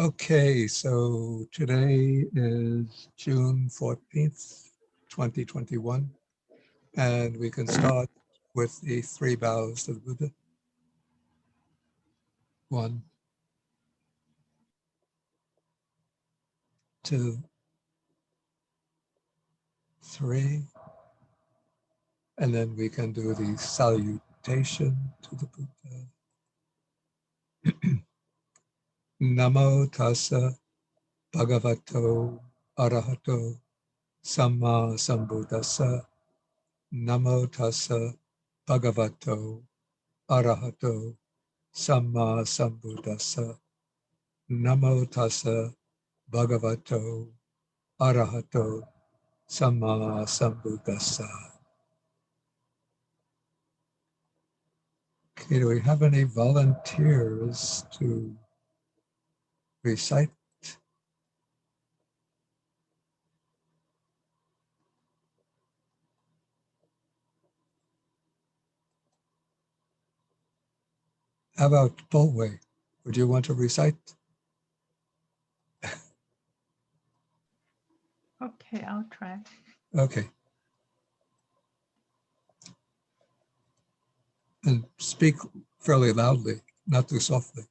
Okay, so today is June 14th, 2021, and we can start with the 3 bows to the Buddha. 1, 2, 3, and then we can do the salutation to the Buddha. Namo tassa bhagavato arahato samma sambuddhassa. Namo tassa bhagavato arahato samma sambuddhassa. Namo tassa bhagavato arahato samma sambuddhassa. Okay, do we have any volunteers to recite? How about Bolway? Would you want to recite? Okay, I'll try. Okay. And speak fairly loudly, not too softly.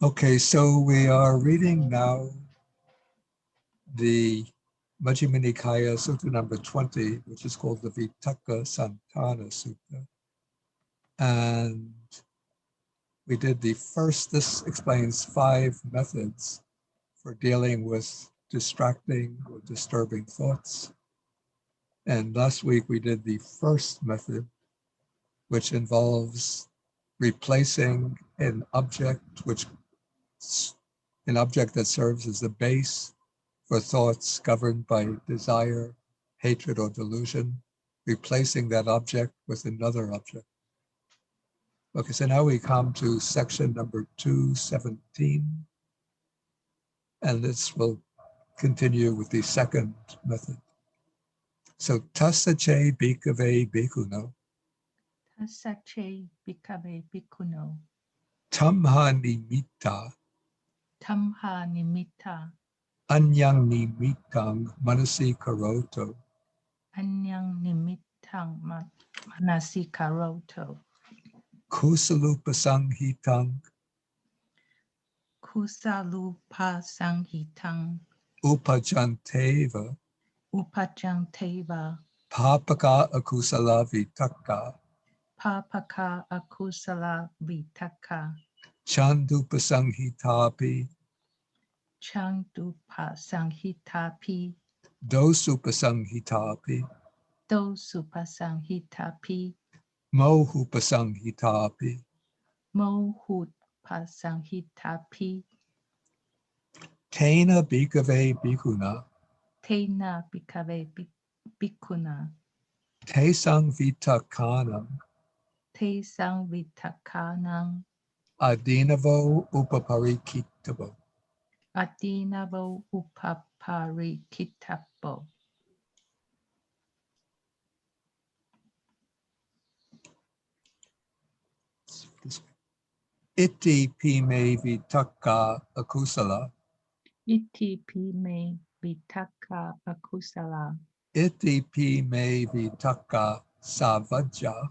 Okay, so we are reading now the Majjhima Nikaya Sutta number 20, which is called the Vitakka Santana Sutta. And we did the first, this explains 5 methods for dealing with distracting or disturbing thoughts. And last week we did the first method, which involves replacing an object that serves as the base for thoughts governed by desire, hatred, or delusion, replacing that object with another object. Okay, so now we come to section number 217, and this will continue with the second method. So tasache bhikkhave bhikkhuno Tasache bhikkhave bhikkhuno tamha nimitta tamha nimitta anyang nimittang manasi karoto anyang nimittang manasi karoto kusalupasangitang kusalupa sanghitang upajanteva upajanteva papaka akusala vitakka papaka akusala vitakka chandupasangitapi chandupa sanghitapi dosupasangitapi dosupasangitapi mohupasangitapi mohupasangitapi tena bhikkhave bhikkhuna tena bhikkhave bhikkhuna tesang vitakkanam te sangvitakanang adinavo upaparikitavo. adinavo upaparikitabo. Iti pime vitakka akusala. Iti pime vitaka akusala. Iti pime vitakka savajja.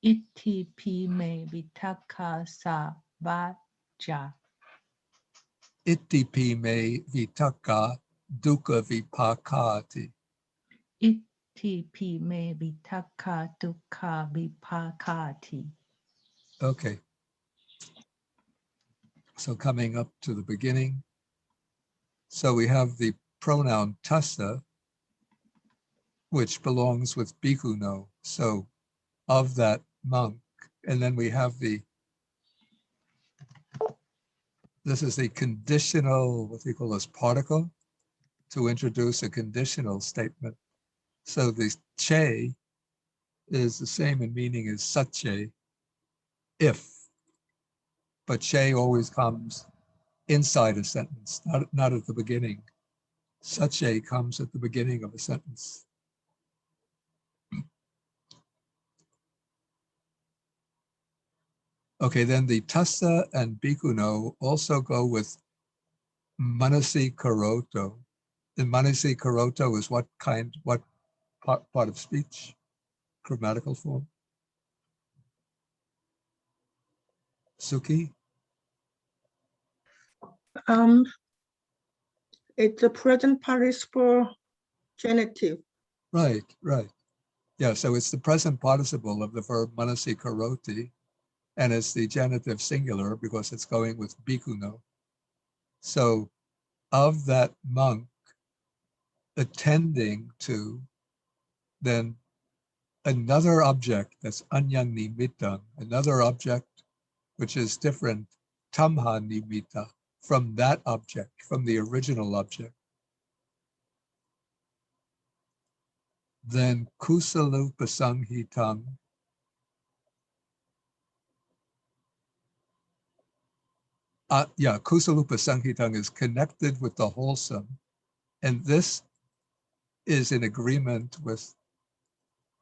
Iti pime vitaka savaja. Iti pime vitakka dukkha vipakati. Iti pime vitaka dukkha vipakati. Okay. So coming up to the beginning. So we have the pronoun tassa, which belongs with bhikkhuno. So of that monk. And then we have this is the conditional, what we call as particle, to introduce a conditional statement. So the che is the same in meaning as sache, if, but che always comes inside a sentence, not at the beginning. Sache comes at the beginning of a sentence. Okay, then the tassa and bhikkhunu also go with manasi karoto. And manasi karoto is what part of speech? Grammatical form? Suki? It's the present participle genitive. Right, right. Yeah, so it's the present participle of the verb manasi karoti, and it's the genitive singular because it's going with bhikkhunu. So of that monk attending to, then another object that's anyang nimittang, another object which is different, tamha nimitta, from that object, from the original object. Then kusalupasanghitam, kusalupasanghitam is connected with the wholesome, and this is in agreement with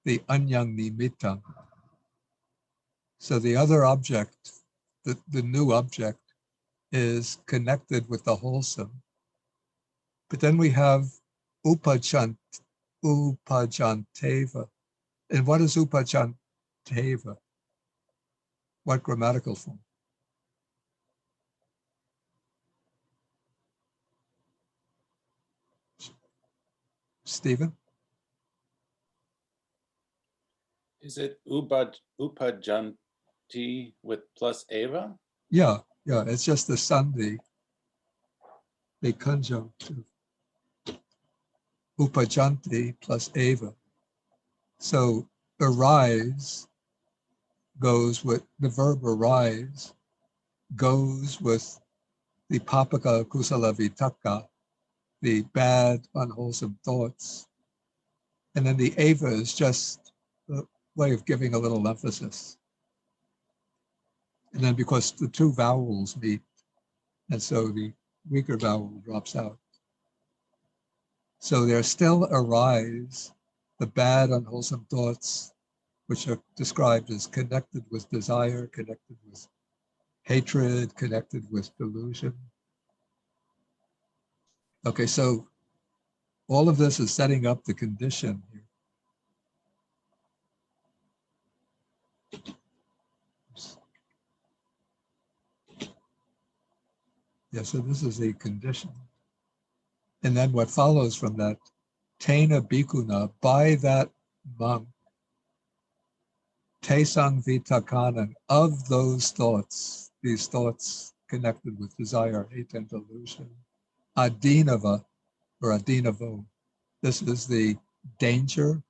the anyang nimittang. So the other object, the new object, is connected with the wholesome. But then we have upajanteva. And what is upajanteva? What grammatical form? Stephen? Is it upajanti with plus eva? Yeah, it's just the sandhi, the conjunctive. Upajanti plus eva. So arise goes with, the verb arise goes with the papaka kusala vitaka, the bad, unwholesome thoughts. And then the ava is just a way of giving a little emphasis. And then because the two vowels meet, and so the weaker vowel drops out. So there still arise the bad, unwholesome thoughts, which are described as connected with desire, connected with hatred, connected with delusion. Okay, so all of this is setting up the condition here. Yeah, so this is a condition. And then what follows from that, Tena Bhikkhuna, by that monk, Tesang Vitakanan, of those thoughts, these thoughts connected with desire, hate, and delusion, Adinava, or Adinavo, this is the danger,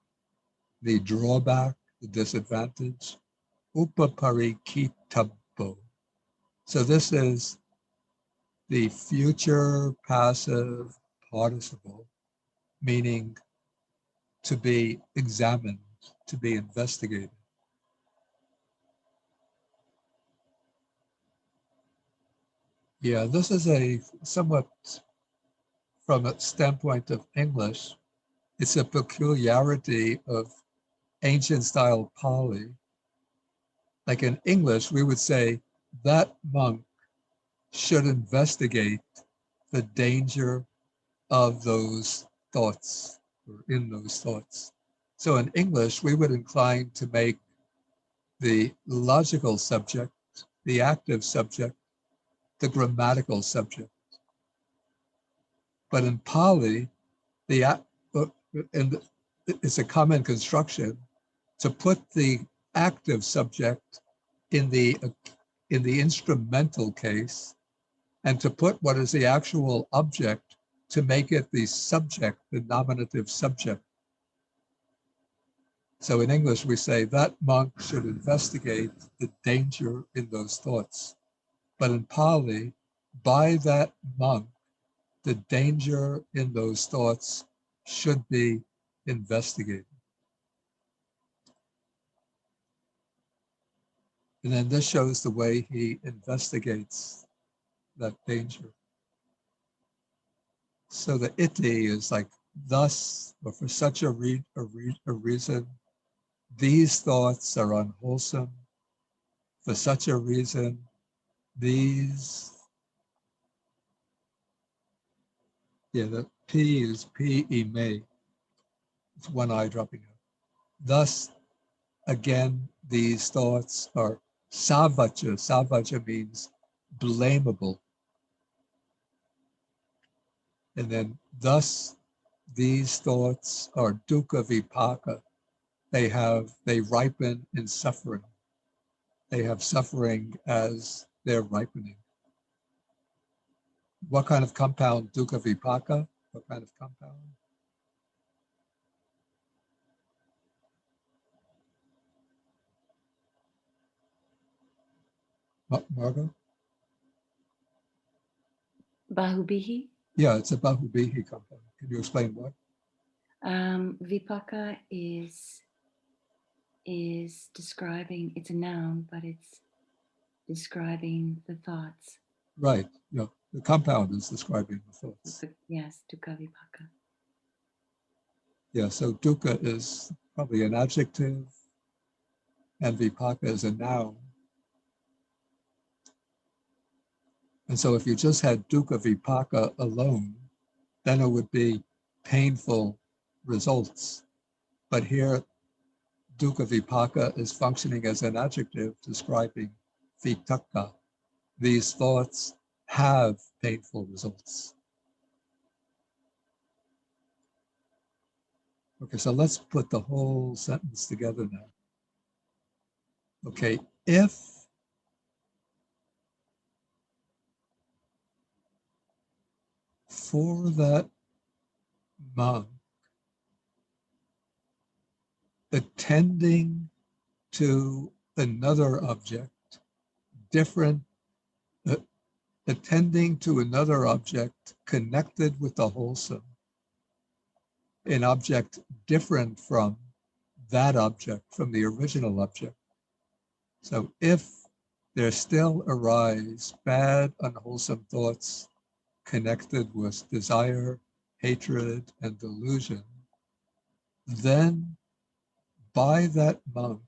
the drawback, the disadvantage, Upaparikitabo. So this is the future passive participle, meaning to be examined, to be investigated. Yeah, this is a somewhat, from a standpoint of English, it's a peculiarity of ancient style Pali. Like in English, we would say that monk should investigate the danger of those thoughts, or in those thoughts. So in English, we would incline to make the logical subject, the active subject, the grammatical subject. But in Pali, and it's a common construction to put the active subject in the instrumental case, and to put what is the actual object to make it the subject, the nominative subject. So in English, we say that monk should investigate the danger in those thoughts. But in Pali, by that monk, the danger in those thoughts should be investigated. And then this shows the way he investigates that danger. So the iti is like, thus, or for such a reason, these thoughts are unwholesome. For such a reason, these, the P is P-E-me. It's one eye dropping out. Thus, again, these thoughts are savacha. Savacha means blamable. And then, thus, these thoughts are dukkha vipaka. They ripen in suffering. They have suffering as they're ripening. What kind of compound? Dukkha vipaka? What kind of compound? Margot? Bahubihi. Yeah, it's a bahubihi compound. Can you explain what? Vipaka is describing, it's a noun, but it's describing the thoughts. Right. Yeah, the compound is describing the thoughts. Yes, dukkha vipaka. Yeah, so dukkha is probably an adjective and vipaka is a noun. And so if you just had dukkha vipaka alone, then it would be painful results. But here, dukkha vipaka is functioning as an adjective describing vitaka. These thoughts have painful results. Okay, so let's put the whole sentence together now. Okay, if for that monk attending to another object, different, attending to another object connected with the wholesome, an object different from that object, from the original object. So if there still arise bad, unwholesome thoughts connected with desire, hatred, and delusion, then by that monk,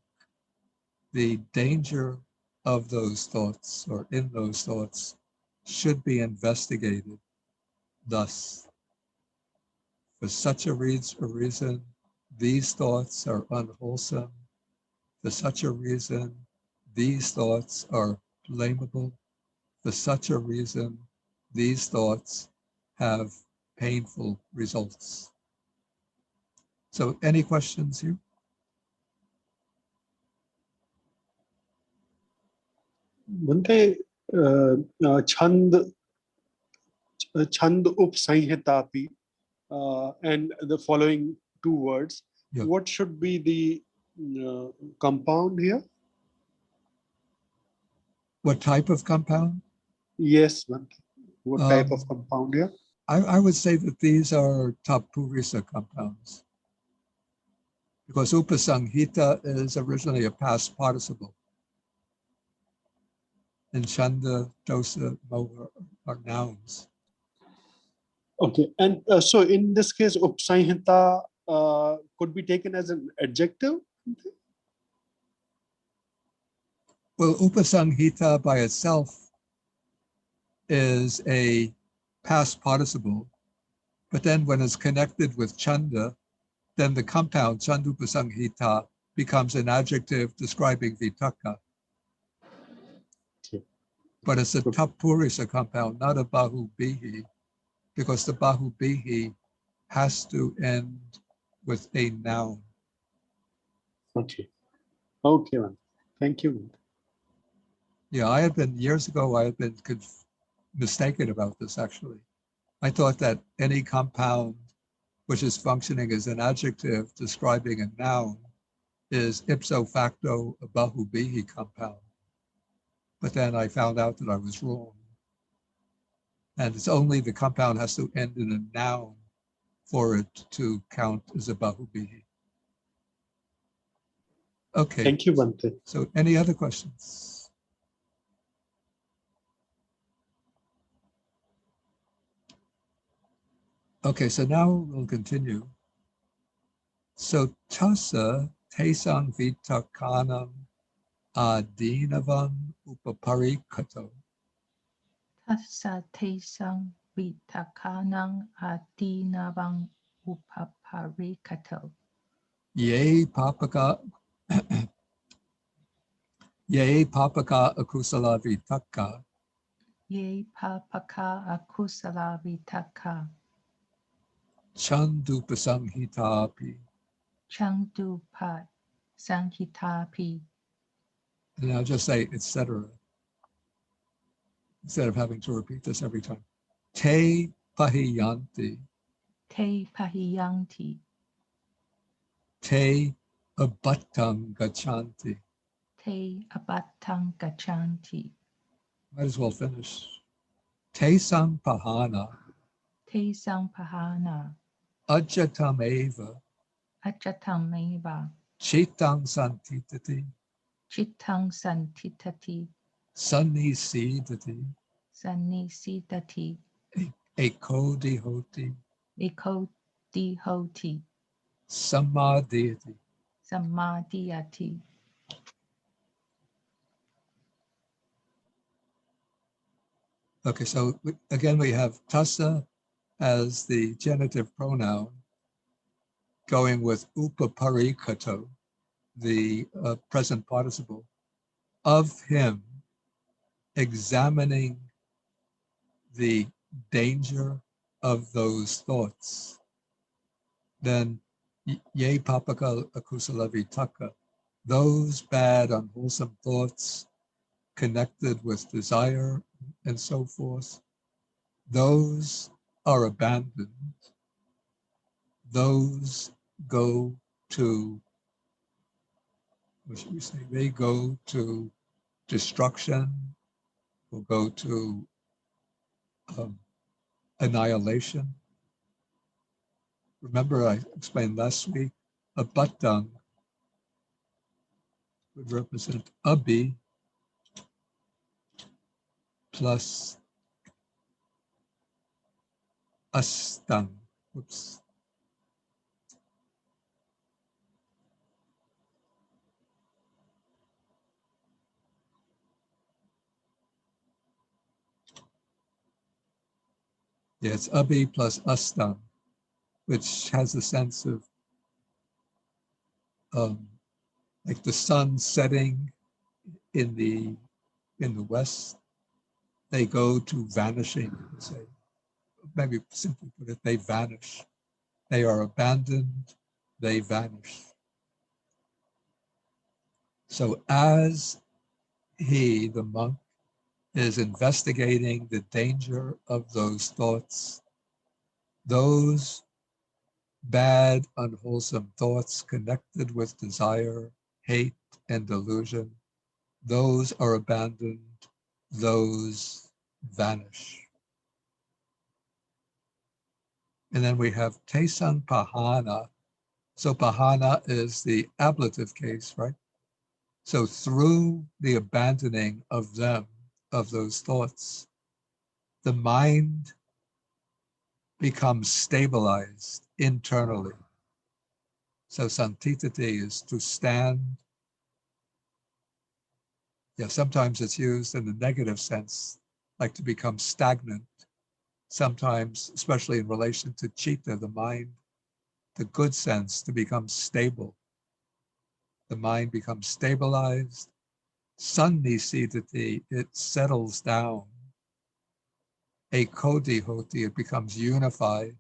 the danger of those thoughts or in those thoughts should be investigated. Thus, for such a reason, these thoughts are unwholesome. For such a reason, these thoughts are blamable. For such a reason, these thoughts have painful results. So any questions here? Bhante, Chand Upsanhitapi, and the following two words, Yeah. what should be the compound here? What type of compound? Yes, Bhante. What type of compound here? I would say that these are tapurisa compounds, because upasanghita is originally a past participle. And chanda, dosa, moha are nouns. Okay, and so in this case, Upsanhita could be taken as an adjective? Well, upasanghita by itself is a past participle, but then when it's connected with chanda, then the compound chandupasanghita becomes an adjective describing vitaka. Okay. But it's a tapurisa compound, not a bahubihi, because the bahubihi has to end with a noun. Okay. Okay, man. Thank you. Yeah, years ago, I had been mistaken about this actually. I thought that any compound which is functioning as an adjective describing a noun is ipso facto a bahubihi compound. But then I found out that I was wrong. And it's only the compound has to end in a noun for it to count as a bahubihi. Okay. Thank you, Bhante. So any other questions? Okay, so now we'll continue. So tassa tesang vitakanam adinavam upaparikato. Tassa tesang vitakanang adinavang upaparikato. Ye papaka ye papaka akusala vitaka Ye papaka akusala vitaka. chandupasamhitapi. Changdupat sanghitapi. And I'll just say etc. instead of having to repeat this every time. Te pahiyanti, Te pahiyanti. te abattam gachanti. Te abatang gachanti. Might as well finish. Te sampahana, Te sampahana. ajatam eva, Ajatameva. chitang santitati, Chittang santitati. sannisidati, Sannisidati. ekodihoti, Ekodihoti. samadhiti. Samadhiyati. Okay, so again, we have tassa as the genitive pronoun going with upaparikato, the present participle, of him examining the danger of those thoughts. Then ye papaka akusala vitaka, those bad unwholesome thoughts connected with desire and so forth, those are abandoned. Those go to, what should we say? They go to destruction, will go to annihilation. Remember, I explained last week, a batang would represent abi plus astang. Whoops. Yeah, it's abi plus astang, which has a sense of like the sun setting in the west. They go to vanishing, say. Maybe simply put it, they vanish. They are abandoned, they vanish. So as he, the monk, is investigating the danger of those thoughts, those bad, unwholesome thoughts connected with desire, hate, and delusion, those are abandoned, those vanish. And then we have Tesang Pahana. So Pahana is the ablative case, right? So through the abandoning of them, of those thoughts, the mind becomes stabilized internally. So santitati is to stand. Yeah, sometimes it's used in the negative sense, like to become stagnant. Sometimes, especially in relation to chitta, the mind, the good sense, to become stable. The mind becomes stabilized. Sannisidati, it settles down. Ekodihoti, it becomes unified.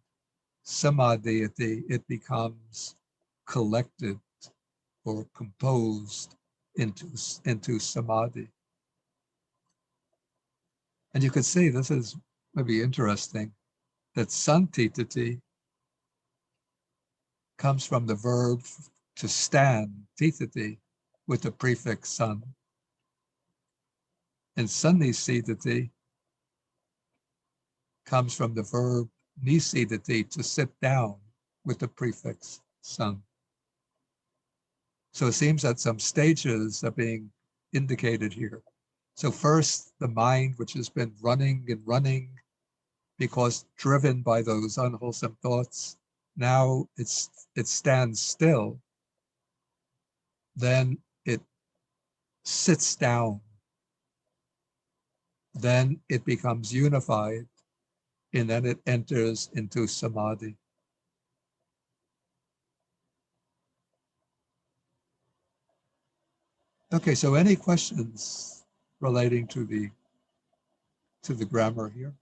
Samadhiyati, it becomes collected or composed into samadhi. And you could see, this is maybe interesting, that santitati comes from the verb to stand, titati, with the prefix sun. And sannisidati comes from the verb nisidati, to sit down, with the prefix sun. So it seems that some stages are being indicated here. So first, the mind, which has been running and running because driven by those unwholesome thoughts, now it stands still. Then it sits down, then it becomes unified, and then it enters into samadhi. Okay, so any questions relating to the grammar here?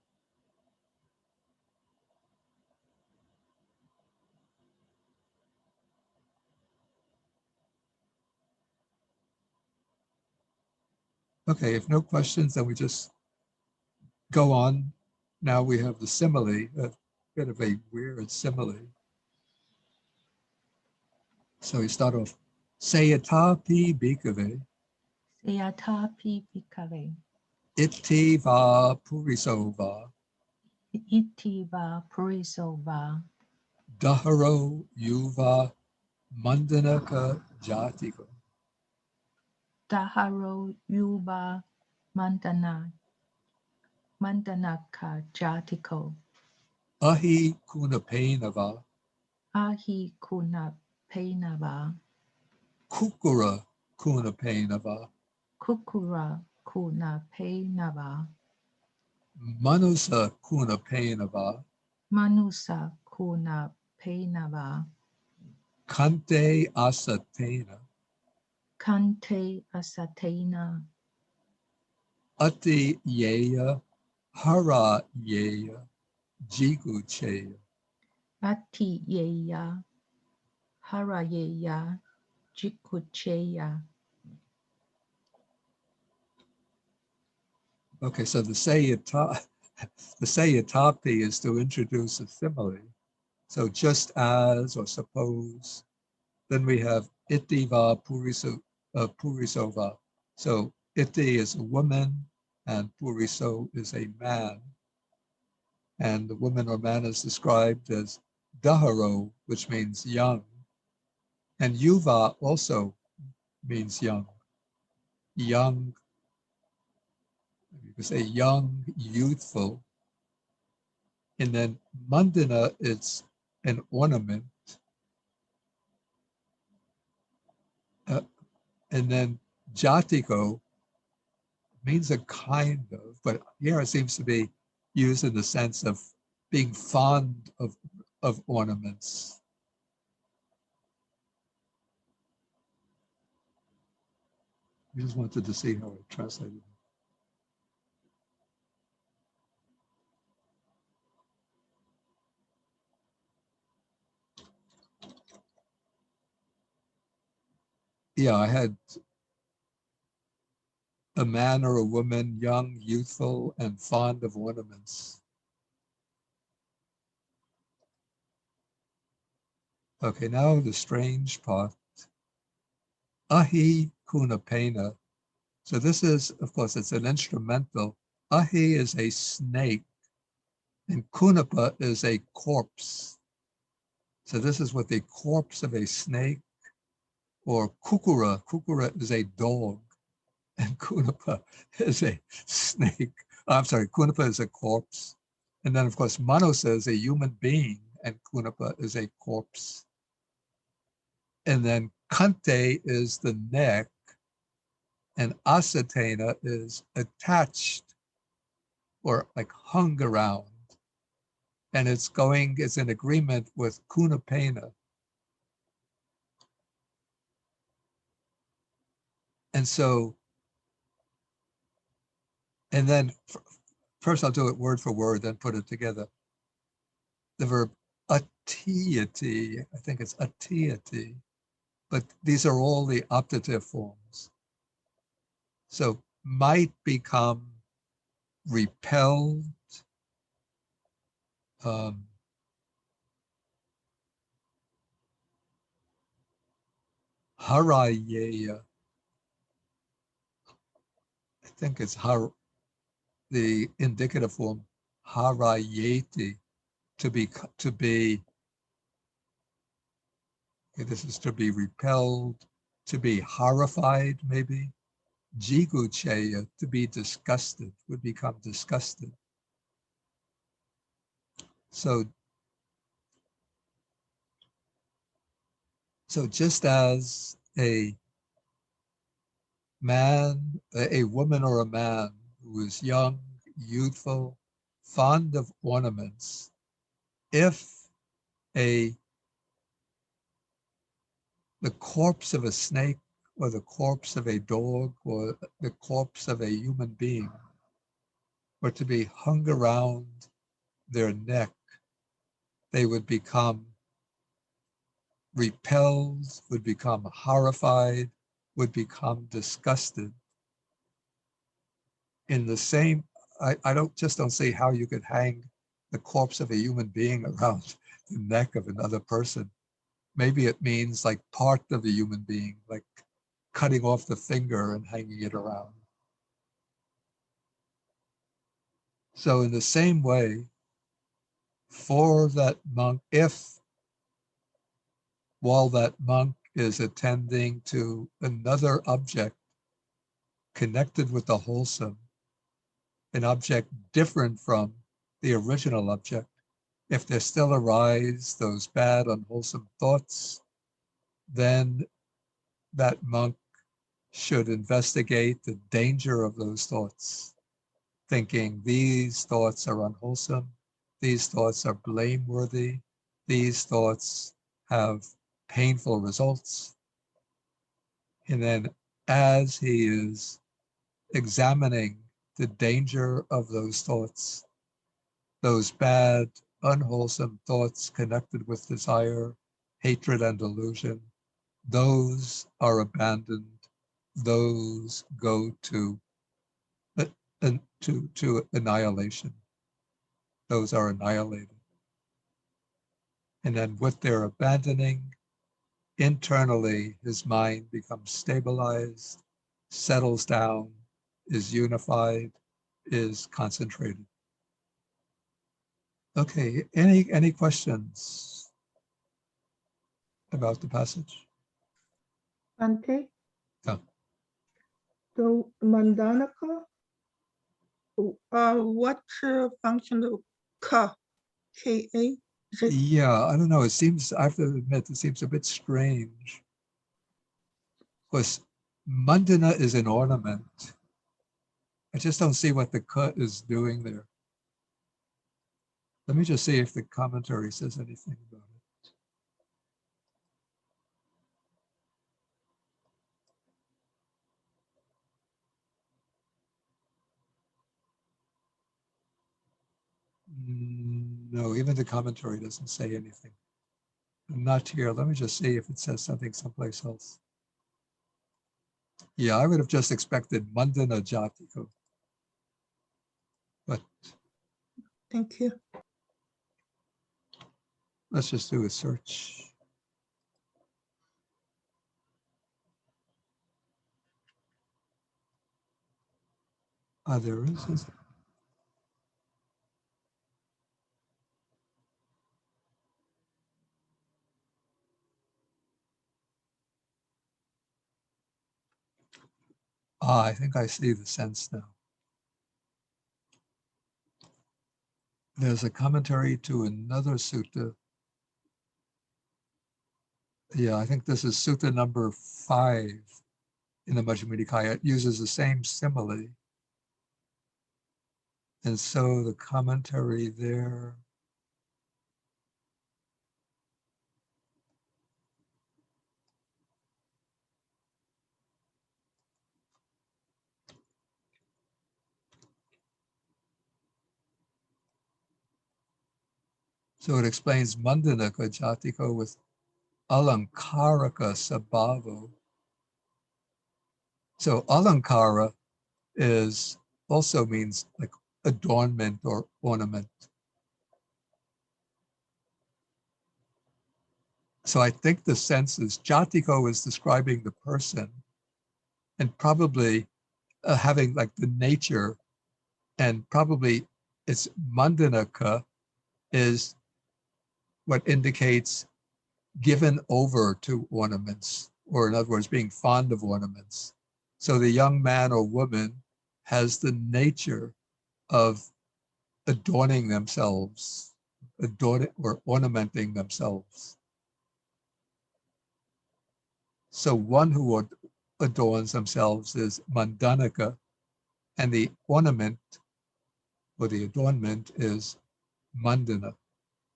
Okay, if no questions, then we just go on. Now we have the simile, a bit of a weird simile. So we start off, Sayatapi bhikkhave, Seyatapi bhikkhave. iti va puriso va, Iti va puriso va. daharo yuva mandanaka jatiko. Daharo yuva mandanaka jatiko. Ahi kunapenava, Ahi kuna penava. kukura kunapenava, Kukura kuna penava. manusa kunapenava, Manusa kuna penava. kante asatena, Kante asatena. ati yeya, hara yeya, jigu cheya. Ati yeya. Harayeya. Jikucheya. Okay, so the sayatapi is to introduce a simile. So just as or suppose, then we have itiva purisova. So iti is a woman and puriso is a man. And the woman or man is described as daharo, which means young. And yuva also means young. Young, you could say young, youthful. And then mandana is an ornament. And then jatiko means a kind of, but here it seems to be used in the sense of being fond of ornaments. I just wanted to see how it translated. Yeah, I had a man or a woman, young, youthful, and fond of ornaments. Okay, now the strange part. Ahi kunapena. So this is, of course, it's an instrumental. Ahi is a snake, and kunapa is a corpse. So this is what the corpse of a snake, or kukura. Kukura is a dog, and kunapa is a snake. I'm sorry, kunapa is a corpse. And then, of course, Manasa is a human being, and kunapa is a corpse. And then kante is the neck, and asatena is attached or like hung around. And it's in agreement with kunapena. And so, and then first I'll do it word for word, then put it together. The verb atiati, I think it's atiati, but these are all the optative forms. So might become repelled, harayeya. I think it's the indicative form, harayeti, to be, okay, this is to be repelled, to be horrified, maybe. Jigucheya, to be disgusted, would become disgusted. So just as a man, a woman or a man who is young, youthful, fond of ornaments, if the corpse of a snake or the corpse of a dog or the corpse of a human being were to be hung around their neck, they would become repelled, would become horrified, would become disgusted. In the same, I don't see how you could hang the corpse of a human being around the neck of another person. Maybe it means like part of the human being, like cutting off the finger and hanging it around. So in the same way, for that monk, if while that monk is attending to another object connected with the wholesome, an object different from the original object, if there still arise those bad, unwholesome thoughts, then that monk should investigate the danger of those thoughts, thinking these thoughts are unwholesome, these thoughts are blameworthy, these thoughts have painful results. And then as he is examining the danger of those thoughts, those bad, unwholesome thoughts connected with desire, hatred, and delusion, those are abandoned, those go to annihilation. Those are annihilated. And then with their abandoning, internally, his mind becomes stabilized, settles down, is unified, is concentrated. Okay, any questions about the passage? Ante, No. the Mandanaka, what function of ka, K-A? Is it Yeah, I don't know. It seems, I have to admit, it seems a bit strange. Because mandana is an ornament. I just don't see what the ka is doing there. Let me just see if the commentary says anything about it. No, even the commentary doesn't say anything. Not here. Let me just see if it says something someplace else. Yeah, I would have just expected mandana jatiko. But Thank you. let's just do a search. Ah, there is. Ah, I think I see the sense now. There's a commentary to another sutta. Yeah, I think this is sutta number 5 in the Majjhima Nikaya. It uses the same simile. And so the commentary there, so it explains Mandanaka Jatiko with Alankaraka Sabhavo. So Alankara is also means like adornment or ornament. So I think the sense is Jatiko is describing the person and probably having like the nature, and probably it's Mandanaka is what indicates given over to ornaments, or in other words, being fond of ornaments. So the young man or woman has the nature of adorning themselves, or ornamenting themselves. So one who adorns themselves is mandanika, and the ornament or the adornment is mandana.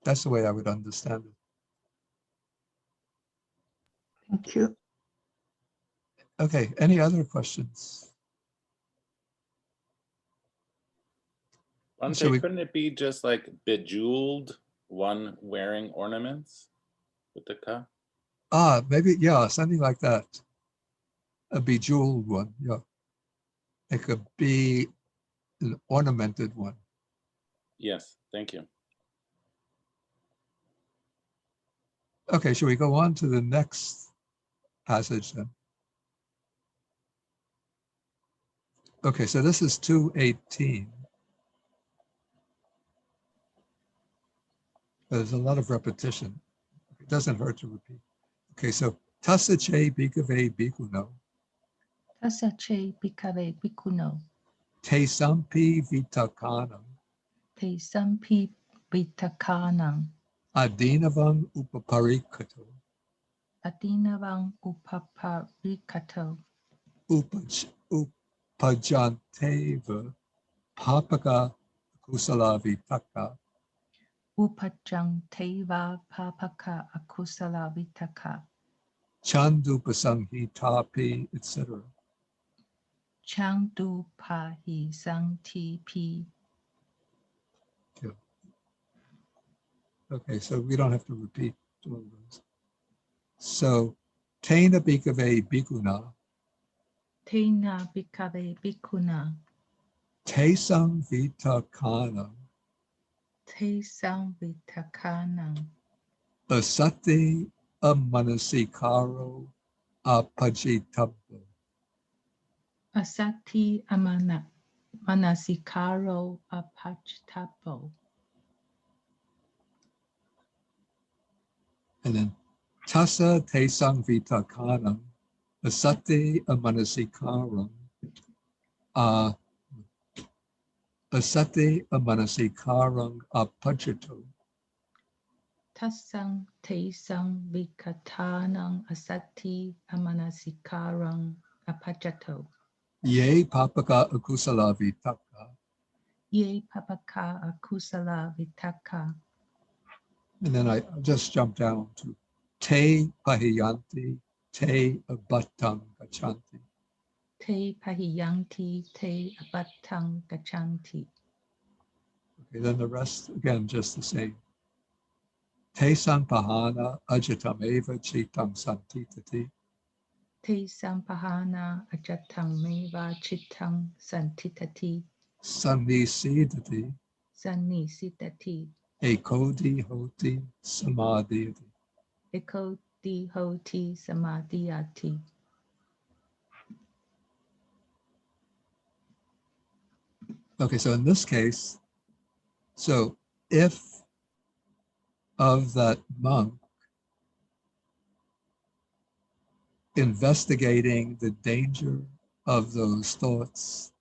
That's the way I would understand it. Thank you. Okay, any other questions? Bante, So we- couldn't it be just like bejeweled, one wearing ornaments with the ka? Maybe, yeah, something like that. A bejeweled one, yeah. It could be an ornamented one. Yes, thank you. Okay, shall we go on to the next passage then? Okay, so this is 218. There's a lot of repetition. It doesn't hurt to repeat. Okay, so tasache bhikkhave bhikkhuno Tasache bhikkhave bhikkhuno te sampi vitakanam te sampi vitakanam adinavam upaparikato adinavang upaparikato upajanteva papaka kusala vitaka upajang teva papaka akusala vitaka chandupasanghitapi, etc. changdu pahi sangti pi. Okay, so we don't have to repeat all of those. So, tena bhikkhave bhikkhuna, Tena bhikkhave bhikkhuna te samvitakanam, te samvitakanam asati amanasikaro apajitabbo. asati manasikaro apachtapo. And then tassa te samvitakanam, asati amanasikaram, asati amanasikaram apajito. Tassang tesang vikatanang asati amanasikarang apajato. Ye papaka akusala vitaka. Ye papaka akusala vitaka. And then I just jump down to te pahiyanti, te abatang gachanti. Te pahiyanti te abatang gachanti. Okay, then the rest, again, just the same. Te sampahana ajitam eva chitam santitati. Te sampahana ajatang meva chitang santitati Sannisidati sannisitati ekodi hoti samadhiyati. eko di hoti samadhiyati. Okay, so in this case, so if of that monk investigating the danger of those thoughts,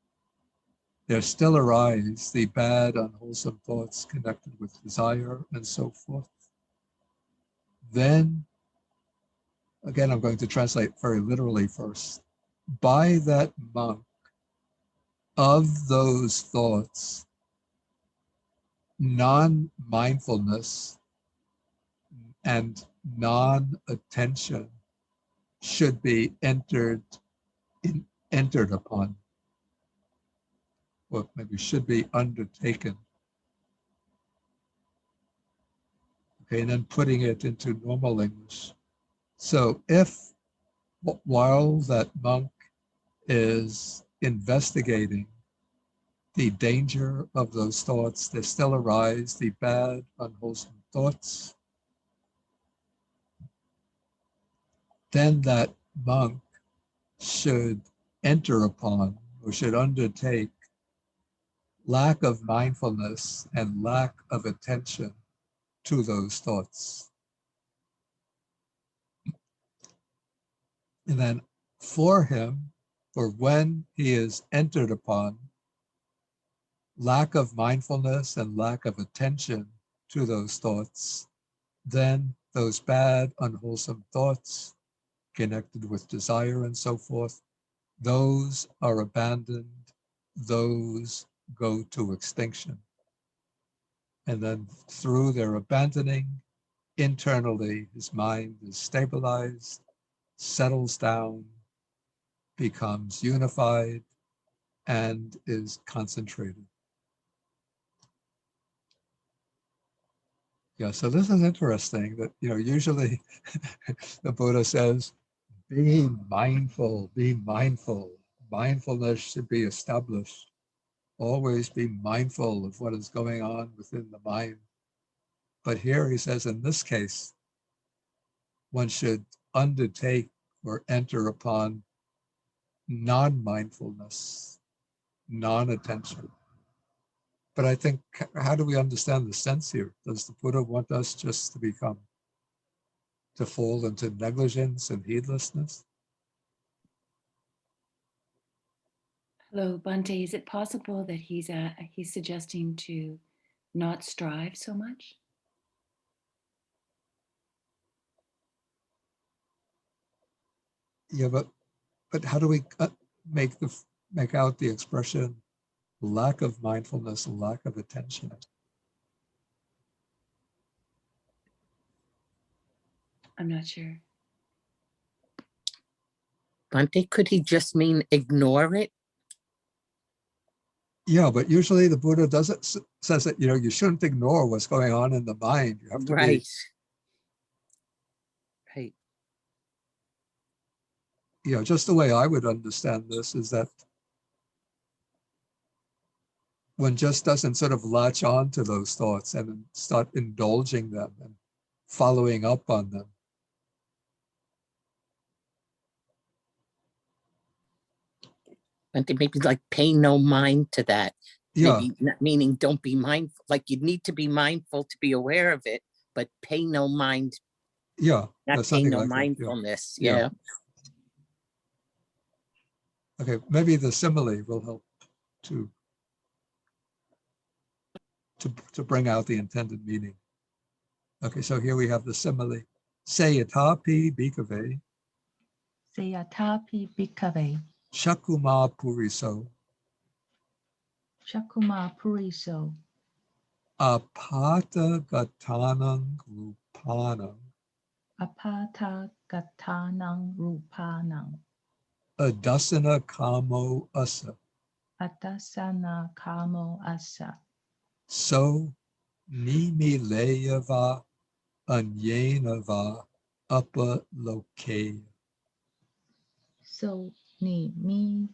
there still arise the bad, unwholesome thoughts connected with desire and so forth. Then, again, I'm going to translate very literally first. By that monk, of those thoughts, non-mindfulness and non-attention should be entered upon, or maybe should be undertaken. Okay, and then putting it into normal English. So if while that monk is investigating the danger of those thoughts, there still arise the bad, unwholesome thoughts, then that monk should enter upon or should undertake lack of mindfulness and lack of attention to those thoughts. And then for him, or when he is entered upon lack of mindfulness and lack of attention to those thoughts, then those bad, unwholesome thoughts connected with desire and so forth, those are abandoned, those go to extinction. And then through their abandoning, internally, his mind is stabilized, settles down, becomes unified, and is concentrated. Yeah, so this is interesting that, usually the Buddha says, be mindful, be mindful. Mindfulness should be established. Always be mindful of what is going on within the mind. But here he says, in this case, one should undertake or enter upon non-mindfulness, non-attention. But I think, how do we understand the sense here? Does the Buddha want us just to fall into negligence and heedlessness? Hello, Bhante. Is it possible that he's suggesting to not strive so much? Yeah, but how do we make out the expression lack of mindfulness, lack of attention? I'm not sure. Bhante, could he just mean ignore it? Yeah, but usually the Buddha says that, you shouldn't ignore what's going on in the mind. You have to Right. Right. Just the way I would understand this is that one just doesn't sort of latch on to those thoughts and start indulging them and following up on them. Bhante, maybe like pay no mind to that. Yeah, Maybe not meaning don't be mindful. Like you need to be mindful to be aware of it, but pay no mind. yeah, Not pay something no like that, yeah. mindfulness. Yeah. Yeah. Okay, maybe the simile will help to bring out the intended meaning. Okay, so here we have the simile. Sayatapi bhikkhave Seyatapi bhikkhave shakuma puriso Shakuma puriso apata gatanang rupanang apata gatanang rupanang adasana kamo asa. atasana kamo asa So nimileyava anyenava upalokeya. so ni mi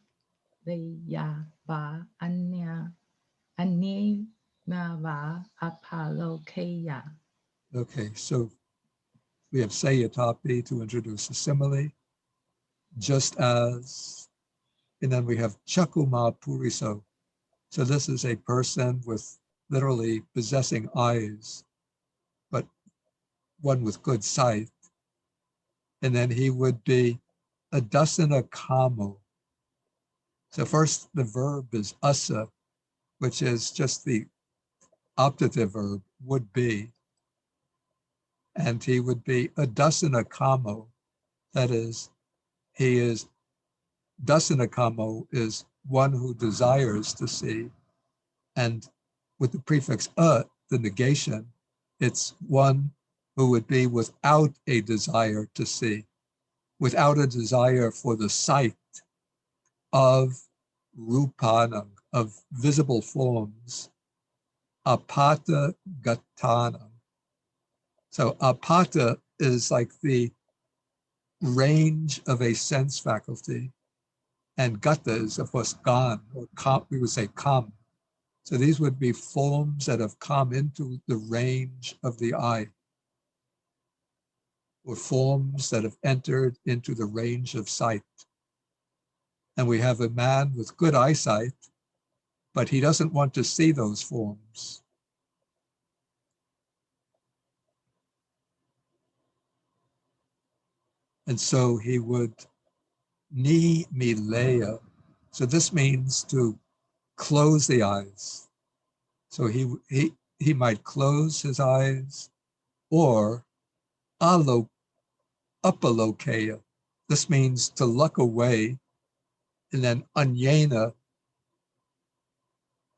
veya va anya na va apalokeya. Okay, so we have sayatapi to introduce a simile, just as, and then we have chakuma puriso. So this is a person with literally possessing eyes, but one with good sight. And then he would be adasana kamo. So first the verb is asa, which is just the optative verb, would be. And he would be adasana kamo. That is, he is, dasana kamo is one who desires to see. And with the prefix the negation, it's one who would be without a desire to see, without a desire for the sight of rupanam, of visible forms, apata gatanam. So apata is like the range of a sense faculty, and gata is, of course, gone, or we would say come. So these would be forms that have come into the range of the eye, or forms that have entered into the range of sight. And we have a man with good eyesight, but he doesn't want to see those forms. And so he would ni milea. So this means to close the eyes. So he might close his eyes, or apalokeya. This means to look away, and then anyena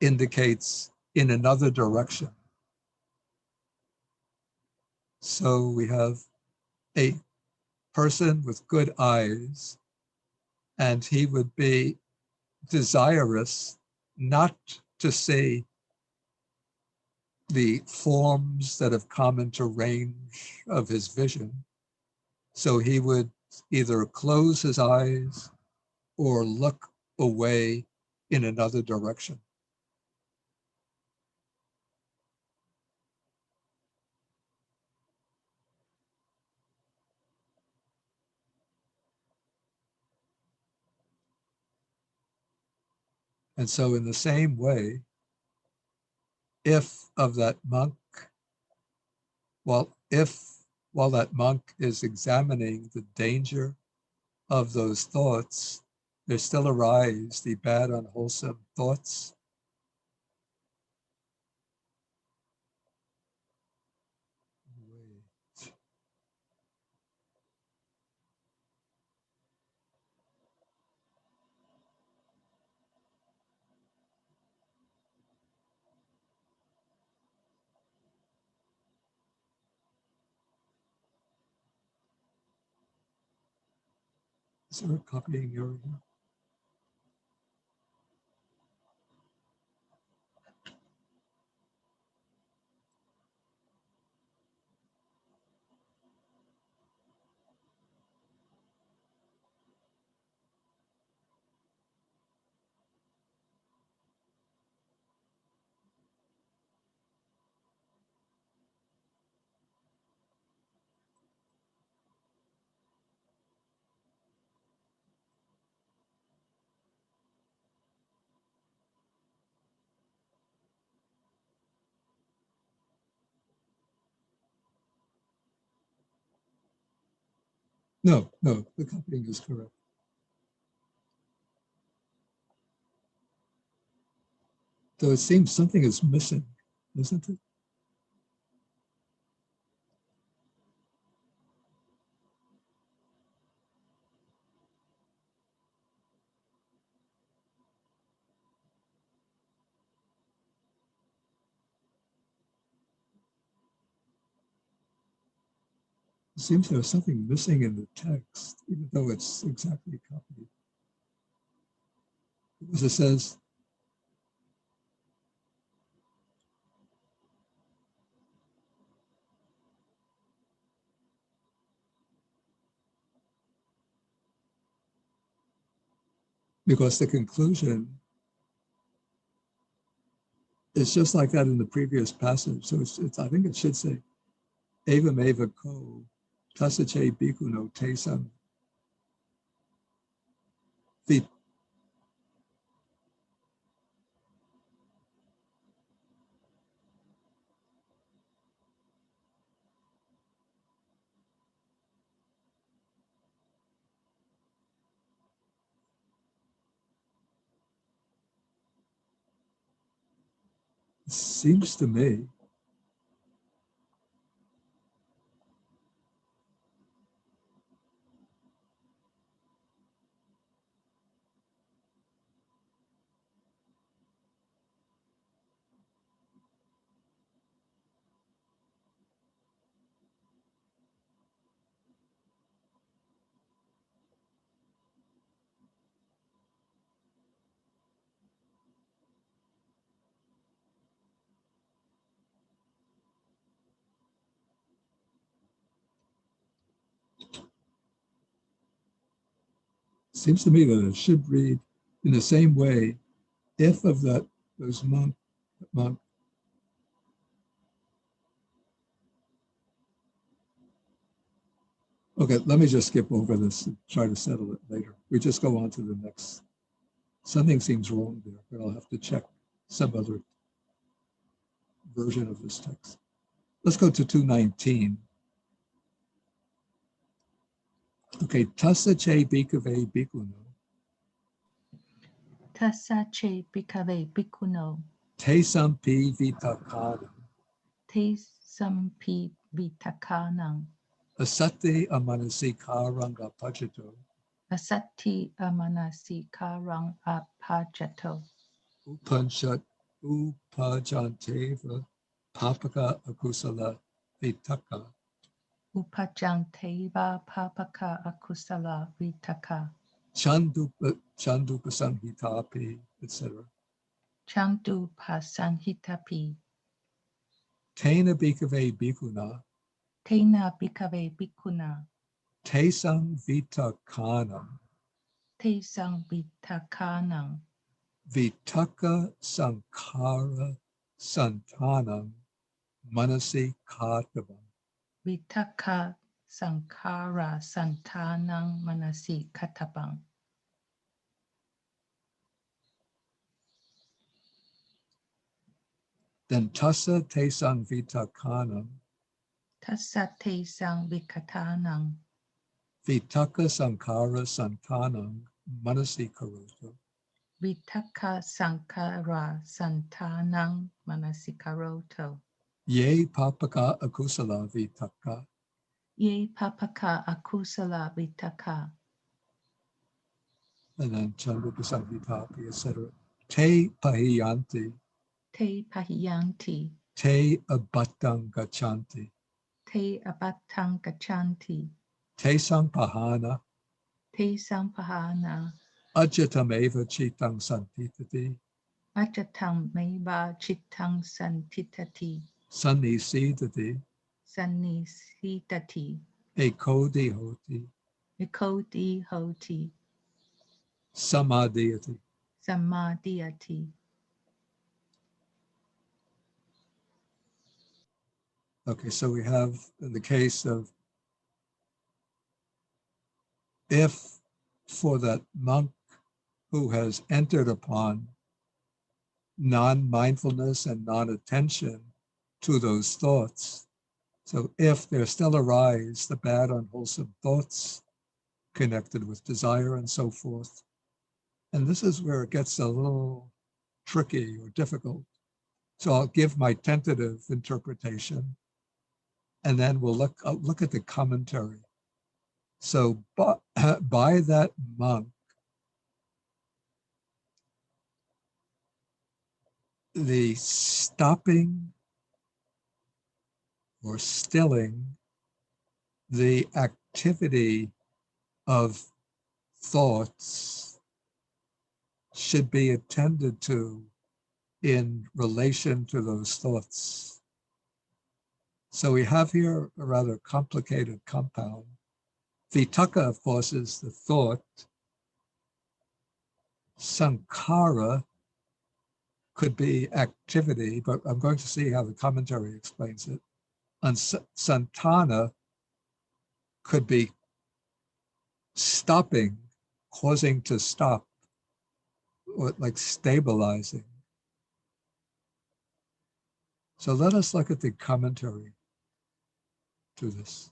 indicates in another direction. So we have a person with good eyes, and he would be desirous not to see the forms that have come into range of his vision. So he would either close his eyes or look away in another direction. And so in the same way, if of that monk, while that monk is examining the danger of those thoughts, there still arise the bad, unwholesome thoughts. Wait. Is there a copying error here? No, the copying is correct. Though it seems something is missing, isn't it? It seems there's something missing in the text, even though it's exactly copied. Because it says, because the conclusion is just like that in the previous passage. So it's I think it should say, Evam eva ko, tasache bikuno tesam. The seems to me that it should read in the same way, if of those monk. Okay, let me just skip over this and try to settle it later. We just go on to the next. Something seems wrong there, but I'll have to check some other version of this text. Let's go to 219. Okay, tassa che bhikkhave bhikkhuno. Tassa che bhikkhave bhikkhuno. Te sampi vitakana. Te sampi vitakkanam. Asati amanasi karanga pajato. Asati amanasi karang apajato. Upajanteva papaka akusala vitaka. Upajanteva papaka akusala vitaka. Chandupa samhitapi, etc. Chandu pasanhitapi. Tena bhikkhave bhikkhuna, Tena bhikkhave bhikkhuna. tesang vitakkanam, Tesang vitakanang. vitaka sankhara santanam, manasi katavam. Vitaka sankhara santanang manasi katabang. Then tassa tesang vitakkanam, Tassa tesang vikatanang. vitaka sankhara santanam, manasi karoto. Vitaka sankhara santanang manasi karoto. Ye papaka akusala vitaka, Ye papaka akusala vitaka. and then chandupa samhitapi, etc. Te pahiyanti, Te pahiyanti. te abatang gachanti, Te abatang gachanti. te sampahana, Te sampahana. ajatameva chitang santitati, Ajatam meva chittang santitati. sannisidati, Sannisidati. ekodi hoti, Vikodi hoti. samadhyati. Samadhyati. Okay, so we have in the case of if for that monk who has entered upon non-mindfulness and non-attention to those thoughts. So if there still arise the bad, unwholesome thoughts connected with desire and so forth, and this is where it gets a little tricky or difficult. So I'll give my tentative interpretation, and then we'll look at the commentary. So by that monk, the stopping or stilling the activity of thoughts should be attended to in relation to those thoughts. So we have here a rather complicated compound. Vitaka, of course, is the thought. Sankhara could be activity, but I'm going to see how the commentary explains it. And santana could be stopping, causing to stop, or like stabilizing. So let us look at the commentary to this.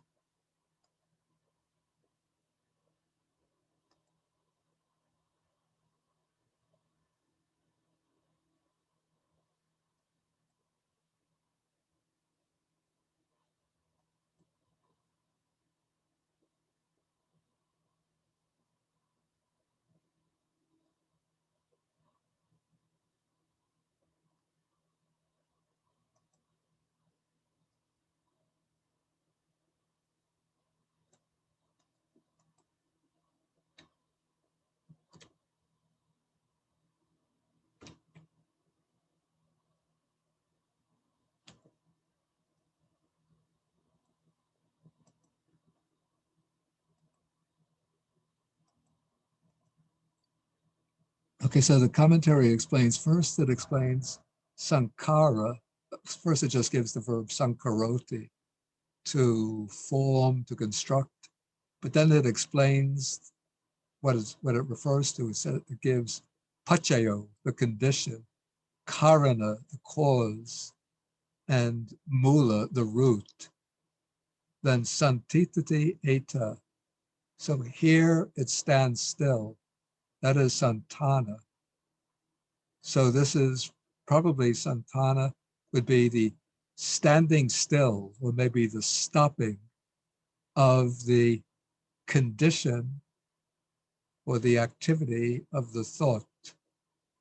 Okay, so the commentary explains first, it explains sankhara. First, it just gives the verb sankharoti, to form, to construct. But then it explains what it refers to. It gives pachayo, the condition, karana, the cause, and mula, the root. Then santitati eta. So here it stands still. That is santana. So this is probably santana would be the standing still, or maybe the stopping of the condition or the activity of the thought.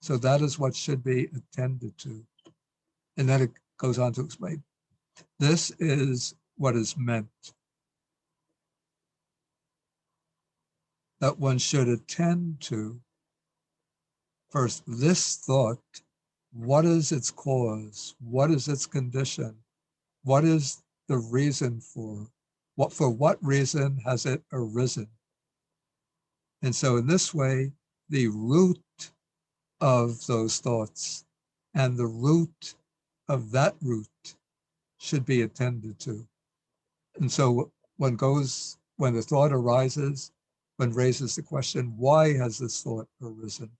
So that is what should be attended to. And then it goes on to explain, this is what is meant, that one should attend to first this thought. What is its cause? What is its condition? What is the reason for what reason has it arisen? And so in this way, the root of those thoughts and the root of that root should be attended to. And so when the thought arises, one raises the question, why has this thought arisen?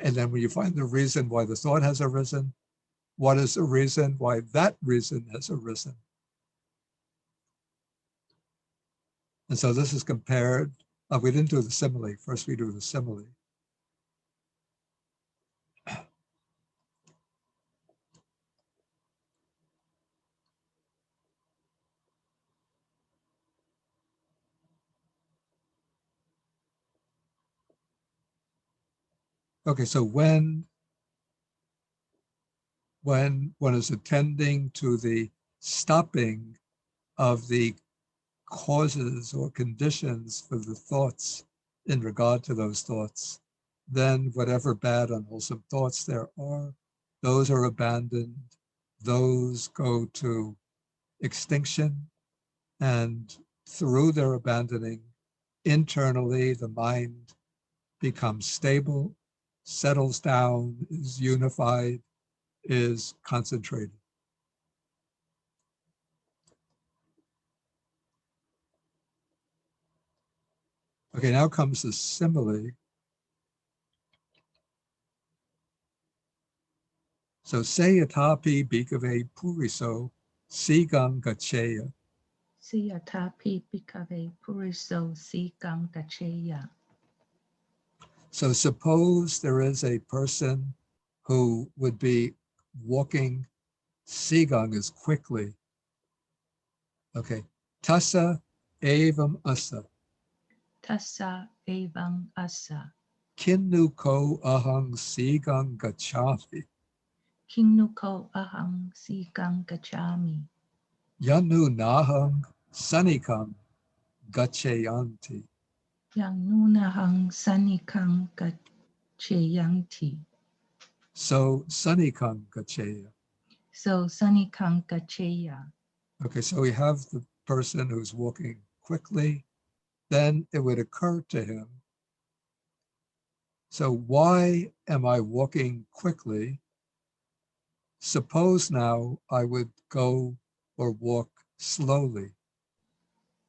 And then when you find the reason why the thought has arisen, what is the reason why that reason has arisen? And so this is compared, we didn't do the simile, first we do the simile. Okay, so when one is attending to the stopping of the causes or conditions for the thoughts in regard to those thoughts, then whatever bad, unwholesome thoughts there are, those are abandoned, those go to extinction, and through their abandoning, internally the mind becomes stable, settles down, is unified, is concentrated. Okay, now comes the simile. So sayatapi bhikkhave puriso sigang gacheya. Siyatapi bhikkhave puriso sikang gacheya. So suppose there is a person who would be walking, sigang is quickly. Okay, tassa evam asa. Tassa evang asa. Kinnu ko ahang sigang gachami. Kinuko ahang sikang gachami. Yanu nahang sanikam gacheyanti. Yang nunahang sanikang gacheyanti. So sanikam gacheya. So sanikang gacheya. Okay, so we have the person who's walking quickly, then it would occur to him, so why am I walking quickly? Suppose now I would go or walk slowly.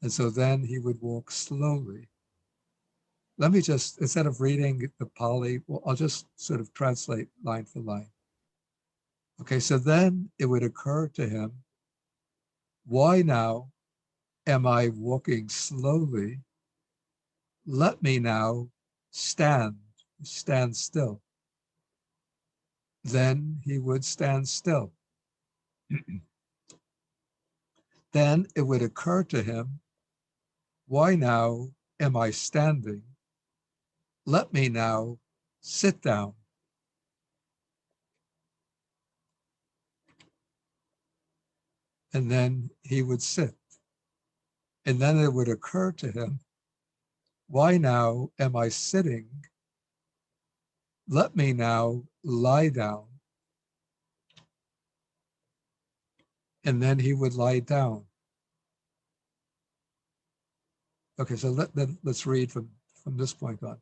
And so then he would walk slowly. Let me just, instead of reading the Pali, well, I'll just sort of translate line for line. Okay, so then it would occur to him, why now am I walking slowly? Let me now stand still. Then he would stand still. Then it would occur to him, why now am I standing? Let me now sit down. And then he would sit. And then it would occur to him, why now am I sitting? Let me now lie down. And then he would lie down. Okay, so let's read from this point on.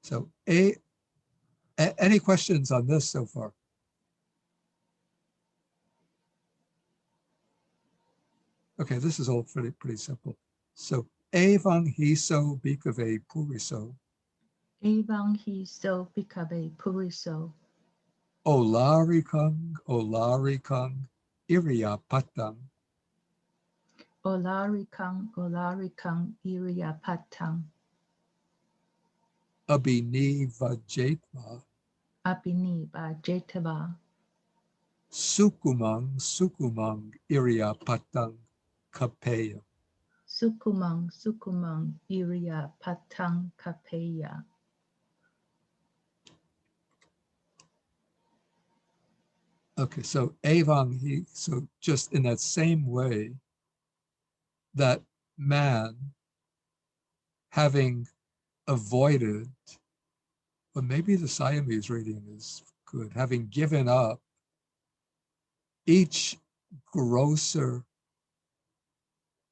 So any questions on this so far? Okay, this is all pretty simple. So evang hiso bhikkhave puriso. Evang hiso bhikkhave puriso. Olarikang iriyapatam. Olarikang iriyapatam. Abhinivajetva. Abhiniva jetava. Sukumang iriyapatam kapeya. sukumang sukumang iriya patang kapeya. Okay, so Avang, so just in that same way that man, having avoided, or maybe the Siamese reading is good, having given up each grosser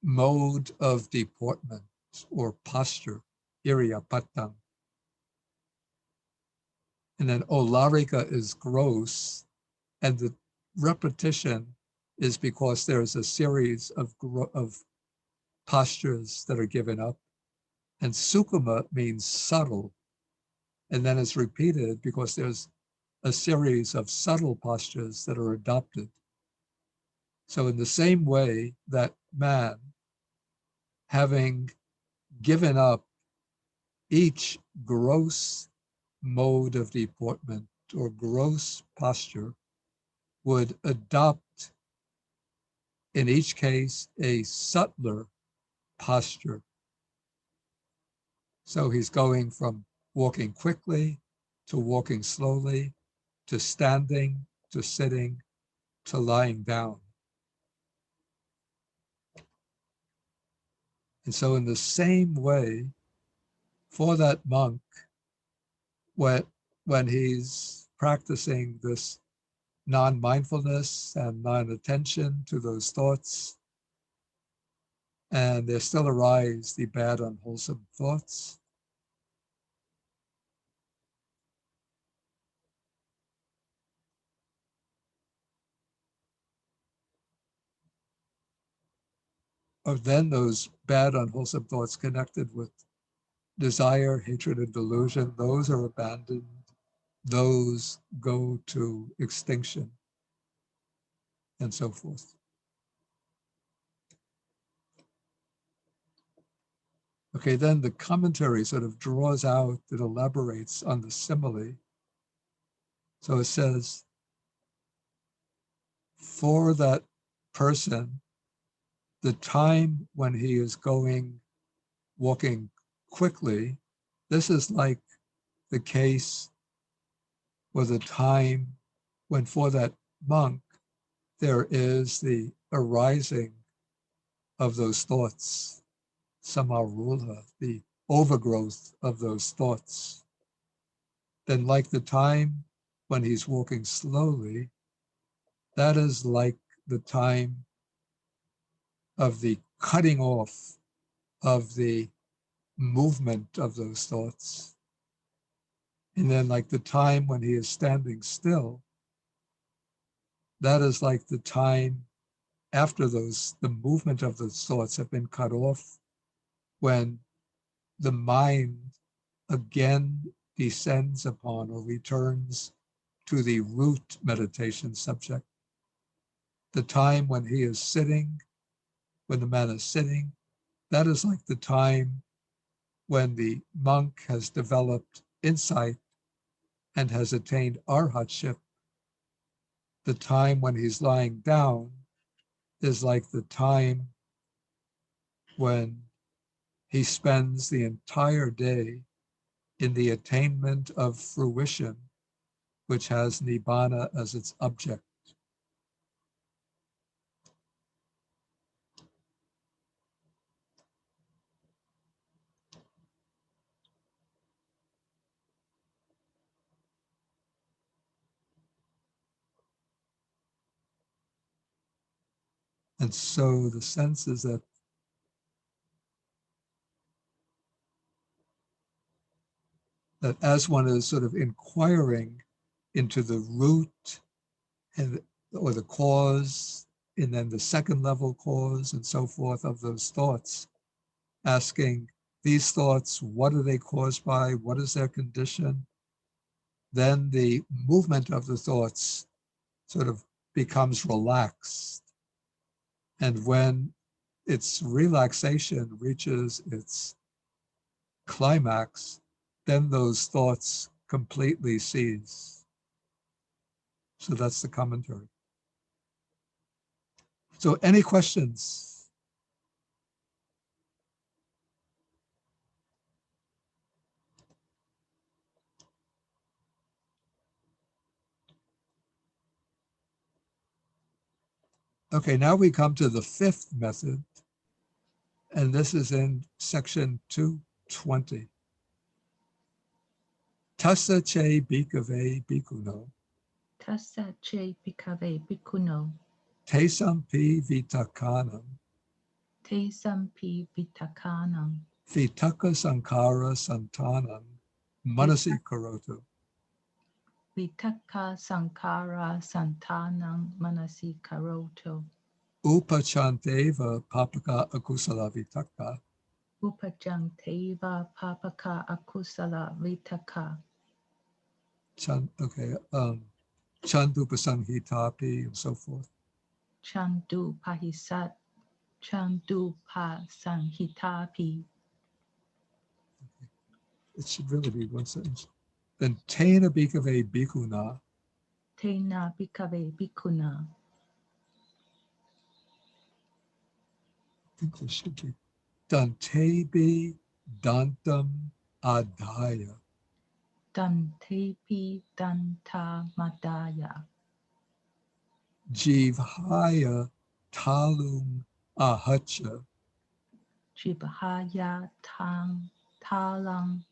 mode of deportment or posture, iriyapatang. And then olarika is gross, and the repetition is because there's a series of postures that are given up. And sukuma means subtle, and then it's repeated because there's a series of subtle postures that are adopted. So in the same way that man, having given up each gross mode of deportment or gross posture, would adopt in each case a subtler posture. So he's going from walking quickly to walking slowly to standing to sitting to lying down. And so in the same way, for that monk, when he's practicing this non-mindfulness and non-attention to those thoughts, and there still arise the bad, unwholesome thoughts, or then those bad, unwholesome thoughts connected with desire, hatred, and delusion, those are abandoned. Those go to extinction, and so forth. Okay, then the commentary sort of draws out, it elaborates on the simile. So it says, for that person, the time when he is walking quickly, this is like the case or the time when for that monk, there is the arising of those thoughts, samarula, the overgrowth of those thoughts. Then like the time when he's walking slowly, that is like the time of the cutting off of the movement of those thoughts. And then like the time when he is standing still, that is like the time after the movement of those thoughts have been cut off, when the mind again descends upon or returns to the root meditation subject. The time when he is sitting, when the man is sitting, that is like the time when the monk has developed insight and has attained arhatship. The time when he's lying down is like the time when he spends the entire day in the attainment of fruition, which has nibbana as its object. And so the sense is that as one is sort of inquiring into the root and or the cause, and then the second level cause and so forth of those thoughts, asking these thoughts, what are they caused by? What is their condition? Then the movement of the thoughts sort of becomes relaxed. And when its relaxation reaches its climax, then those thoughts completely cease. So that's the commentary. So any questions? Okay, now we come to the fifth method, and this is in section 220. Tassa che bhikkhave bhikkhuno, Tassa che bhikkhave bhikkhuno, te sampi vitakkanam, te sampi vitakkanam, vitaka sankara santanam, manasi karoto. vitakka sankara santanam manasi karoto, Upachanteva papaka akusala vitakka, upajanteva papaka akusala vitakka, chandupasanghitapi, and so forth. chandu pahisat, chandu pasanghitapi. It should really be one sentence. Then tena bhikkhave bhikkhuna, Tena bhikkhave bhikkhuna, I think there should be dantebi dantam adaya, dantepi danta madaya, jivhaya talum ahacha, jibhaya tang talang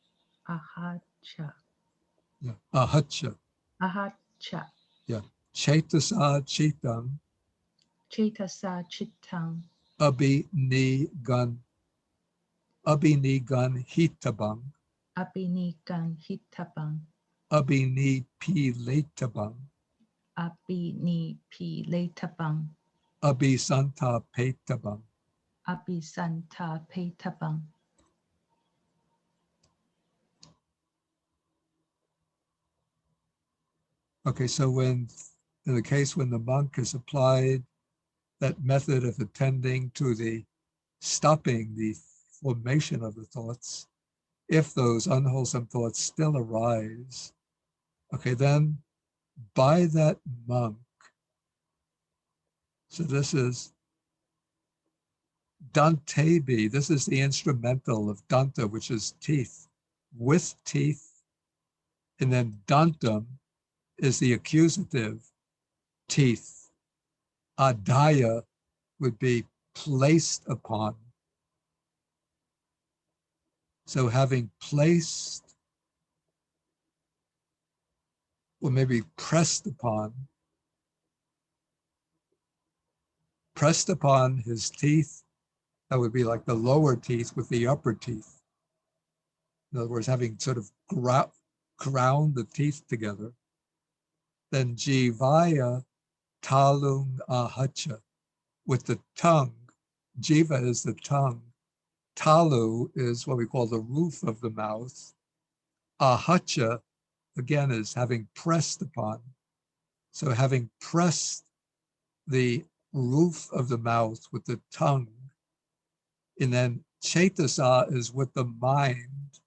ahacha, yeah, ahacha, ahacha, yeah, chetasa chitam, chetasa chittang, abhinigan hitabam, abhinigan hitabang, abhinipiletabam, abhinipiletabang, abhisantapetabam. abhisanta petabang. Okay, so when, in the case when the monk has applied that method of attending to the stopping the formation of the thoughts, if those unwholesome thoughts still arise, okay, then by that monk, so this is dantebi, this is the instrumental of danta, which is teeth, with teeth, and then dantam is the accusative, teeth. Adaya would be placed upon. So having placed, or maybe pressed upon his teeth, that would be like the lower teeth with the upper teeth. In other words, having sort of ground the teeth together. Then jivaya talung ahacha, with the tongue. Jiva is the tongue. Talu is what we call the roof of the mouth. Ahacha, again, is having pressed upon. So having pressed the roof of the mouth with the tongue, and then chetasa is with the mind.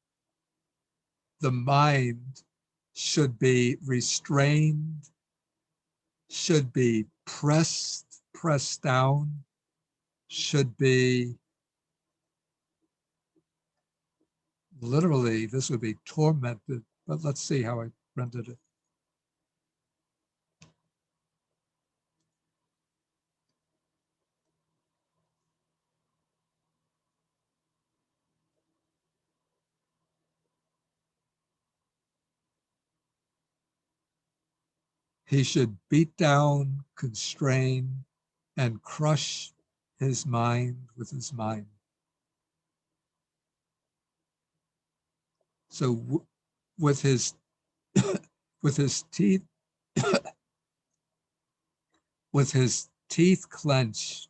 The mind should be restrained, should be pressed down, should be, literally, this would be tormented, but let's see how I rendered it. He should beat down, constrain, and crush his mind with his mind. So with his teeth, with his teeth clenched,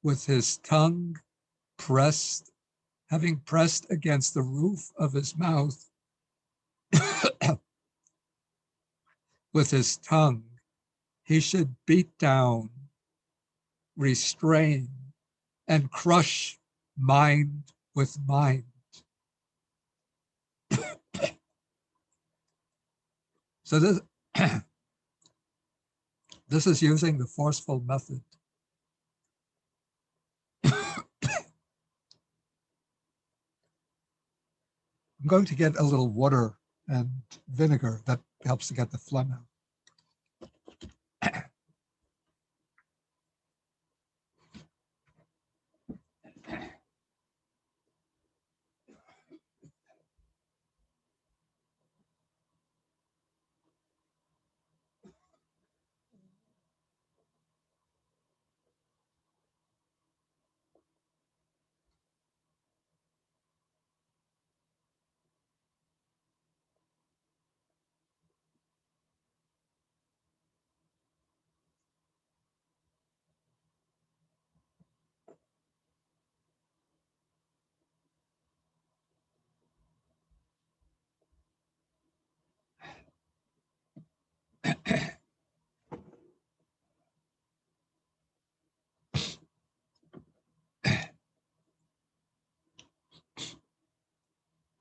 with his tongue pressed, having pressed against the roof of his mouth, with his tongue, he should beat down, restrain, and crush mind with mind. So this, this is using the forceful method. I'm going to get a little water and vinegar that helps to get the phlegm out.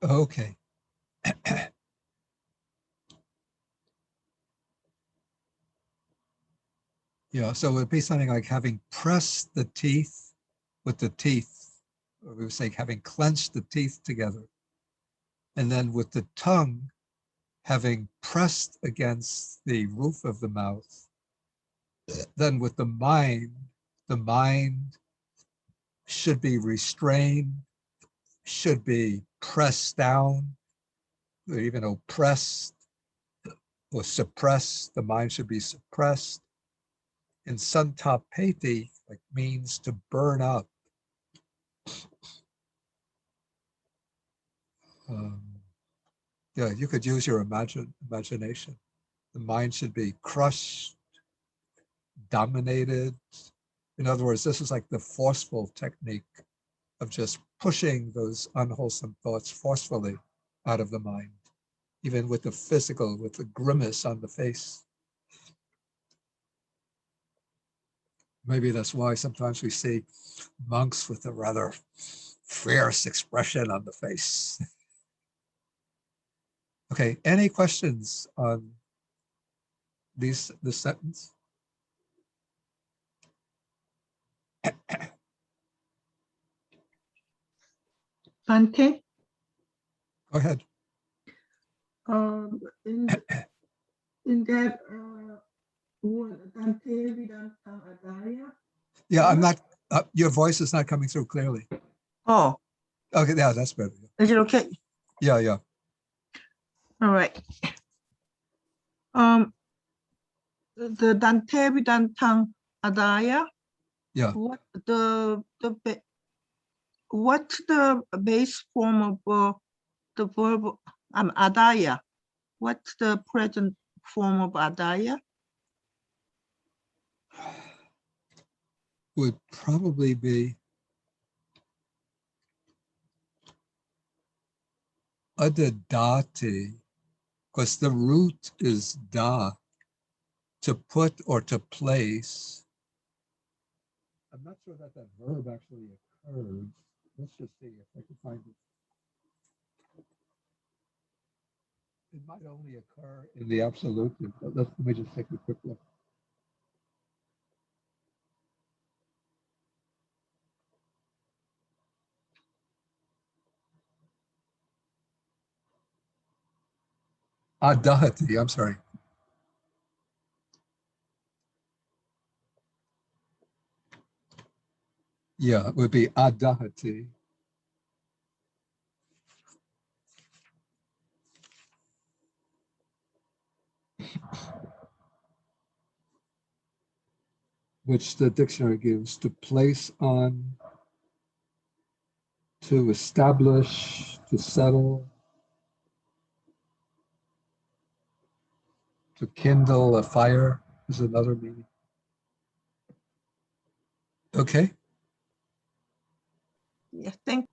Okay. Yeah, so it would be something like having pressed the teeth with the teeth, or we would say having clenched the teeth together. And then with the tongue, having pressed against the roof of the mouth. Then with the mind should be restrained, should be pressed down, or even oppressed or suppressed. The mind should be suppressed. And santapeti like means to burn up. Yeah, you could use your imagination. The mind should be crushed, dominated. In other words, this is like the forceful technique of just pushing those unwholesome thoughts forcefully out of the mind, even with the physical, with the grimace on the face. Maybe that's why sometimes we see monks with a rather fierce expression on the face. Okay, any questions on this sentence? Bante, Go ahead. in that word, Dante Vedanta Adaya. Yeah, I'm not, your voice is not coming through clearly. Oh, Okay, yeah, that's better. is it okay? Yeah, yeah. All right. The Dante Vedanta Adaya. Yeah. What's the base form of the verb adaya? What's the present form of adaya? Would probably be adadati, because the root is da, to put or to place. I'm not sure that that verb actually occurs. Let's just see if I can find it. It might only occur in the absolutive, but let me just take a quick look. Adahati, I'm sorry. Yeah, it would be adahati. Which the dictionary gives to place on, to establish, to settle, to kindle a fire is another meaning. Okay. Yeah, thank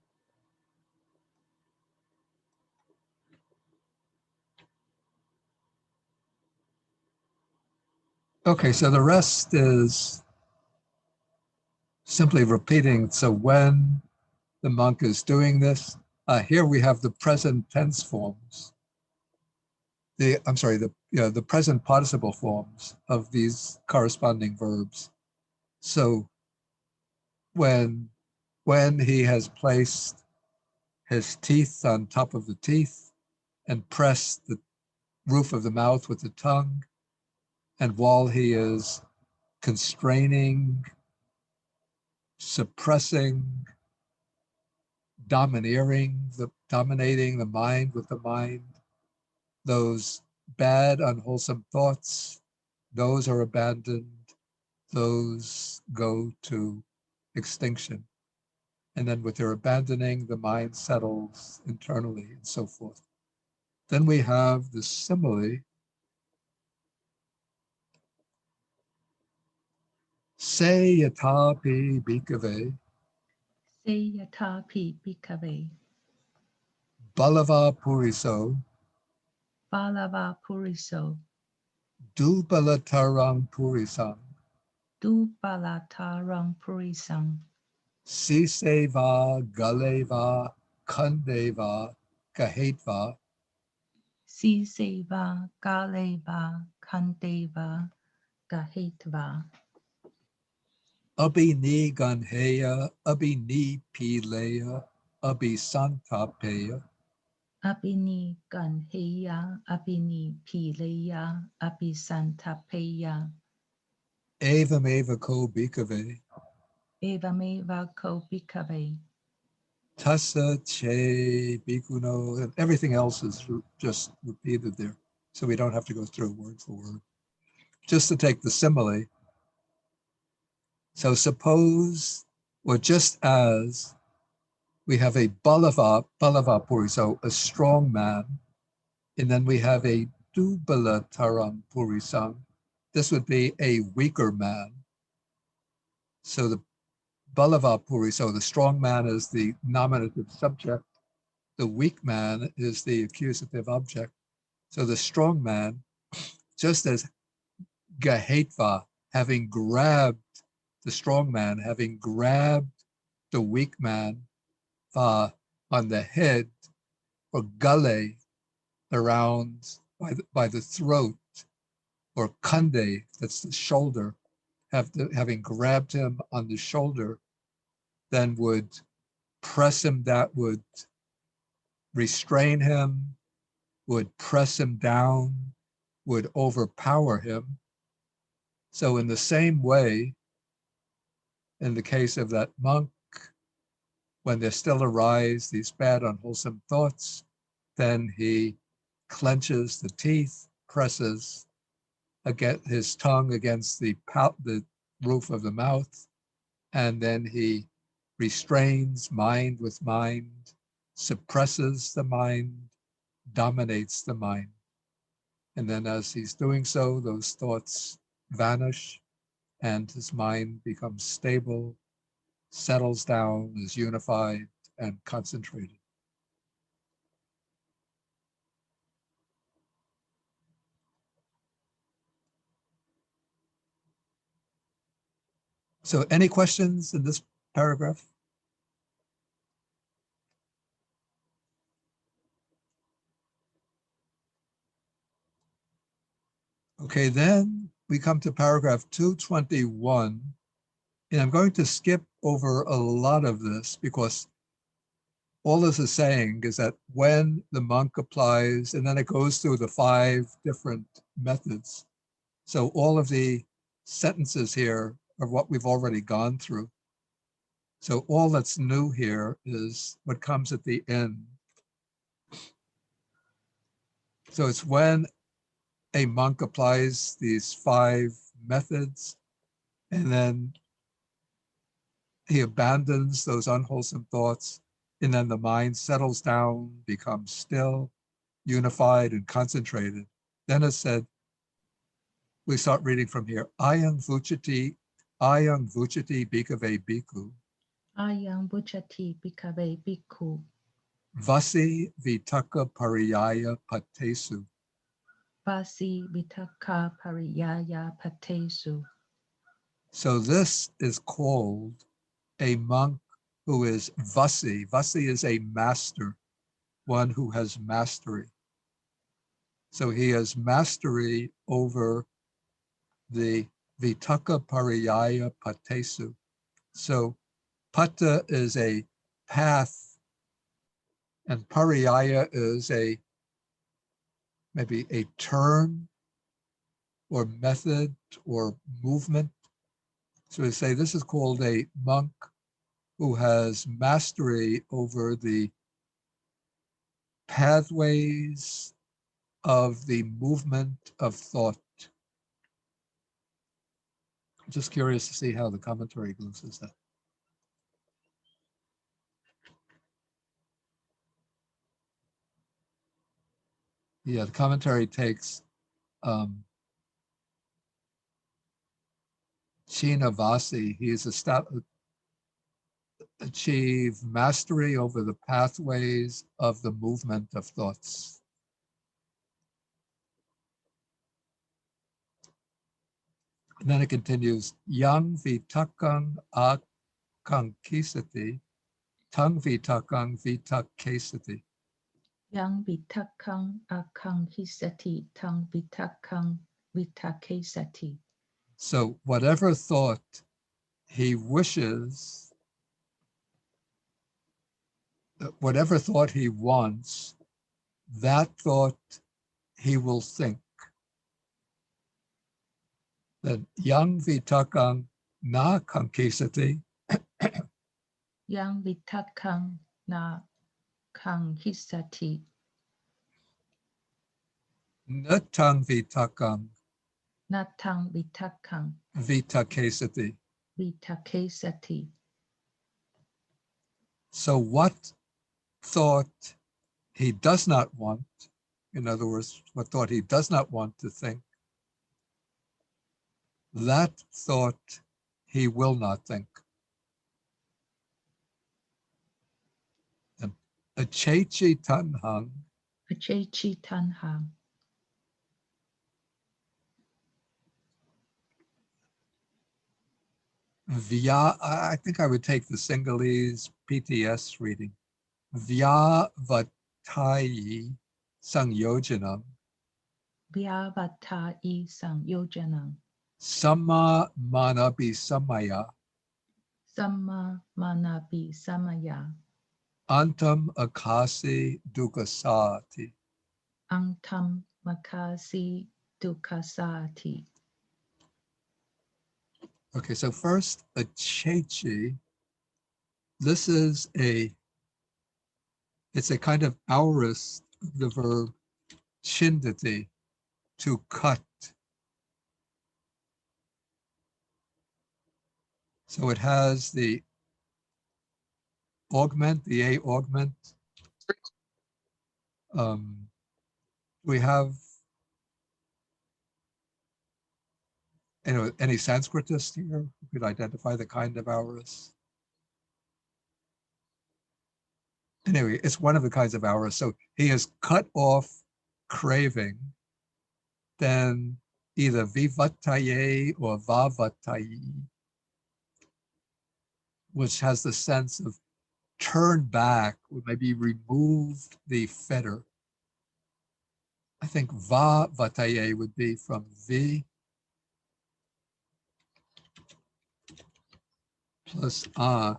Okay, so the rest is simply repeating. So when the monk is doing this, here we have the present tense forms. The present participle forms of these corresponding verbs. So when he has placed his teeth on top of the teeth and pressed the roof of the mouth with the tongue, and while he is constraining, suppressing, domineering the mind with the mind, those bad, unwholesome thoughts, those are abandoned, those go to extinction. And then with their abandoning, the mind settles internally and so forth. Then we have the simile, se yatapi bhikkhave Se yatapi bhikkhave balava puriso balava puriso dubalataram purisam dubalataram purisam siseva galeva kandeva Gahetva, Siseva, Galeva, Kandeva, Gahetva. Abhini Ganheya, Abhini Pileya, Abhisantapeya, Abhini Ganheya, Abhini Pileya, Abhisantapeya, Evameva Ko Bhikkhave, Evameva Ko Bhikkhave, Tassa Che Bhikkuno, and everything else is just repeated there. So we don't have to go through word for word. Just to take the simile. So suppose, or just as we have a Balava Puri, so a strong man, and then we have a Dubala Taram Purisam. This would be a weaker man. So the Balava Puri, so the strong man is the nominative subject. The weak man is the accusative object. So the strong man, just as Gahetva, having grabbed the strong man, having grabbed the weak man on the head, or gale, around by the throat, or kande, that's the shoulder, having grabbed him on the shoulder, then would press him, that would restrain him, would press him down, would overpower him. So in the same way, in the case of that monk, when there still arise these bad, unwholesome thoughts, then he clenches the teeth, presses his tongue against the roof of the mouth, and then he restrains mind with mind, suppresses the mind, dominates the mind. And then as he's doing so, those thoughts vanish and his mind becomes stable, settles down, is unified and concentrated. So any questions in this paragraph? Okay, then we come to paragraph 221, and I'm going to skip over a lot of this because all this is saying is that when the monk applies, and then it goes through the 5 different methods. So all of the sentences here are what we've already gone through. So all that's new here is what comes at the end. So it's when a monk applies these 5 methods, and then he abandons those unwholesome thoughts, and then the mind settles down, becomes still, unified, and concentrated. Then it said, we start reading from here, Ayang Vuchati Bhikkhave Bhikkhu, Ayam Buchati Bhikkhave Bhikkhu, Vasi Vitaka Pariyaya Patesu. Vasi Vitaka Pariyaya Patesu. So this is called a monk who is Vasi. Vasi is a master, one who has mastery. So he has mastery over the Vitaka Pariyaya Patesu. So Pata is a path, and Pariyaya is maybe a turn or method or movement. So we say this is called a monk who has mastery over the pathways of the movement of thought. I'm just curious to see how the commentary glosses that. Yeah, the commentary takes Chinavasi. He has achieved mastery over the pathways of the movement of thoughts. And then it continues, Yang vitakang akankisati, tang vitakang vitakesati. Yang vitakang akang hisati tang vitakang vitakesati. So whatever thought he wishes, whatever thought he wants, that thought he will think. Then yang vitakang na kankesati, Yang vitakang na kang hisati natang vitakang natang vitakang vitakesati. vitakesati. So what thought he does not want, in other words, what thought he does not want to think, that thought he will not think. And achechi tanhang, Achechi tanhang. vya, I think I would take the Sinhalese PTS reading. Vya vatayi sangyojanam, Vyavatai sang yojanang. sama manabi samaya, Samma manapi samaya. antam akasi dukasati. Antam makasi dukasati. Okay, so first, achechi. This is it's a kind of aorist of the verb chindati, to cut. So it has the augment, the a augment. We have, any Sanskritist here who could identify the kind of aorist? Anyway, it's one of the kinds of aorist. So he has cut off craving, then either vivataye or vavatayi, which has the sense of turn back, or maybe removed the fetter. I think va vataye would be from v plus a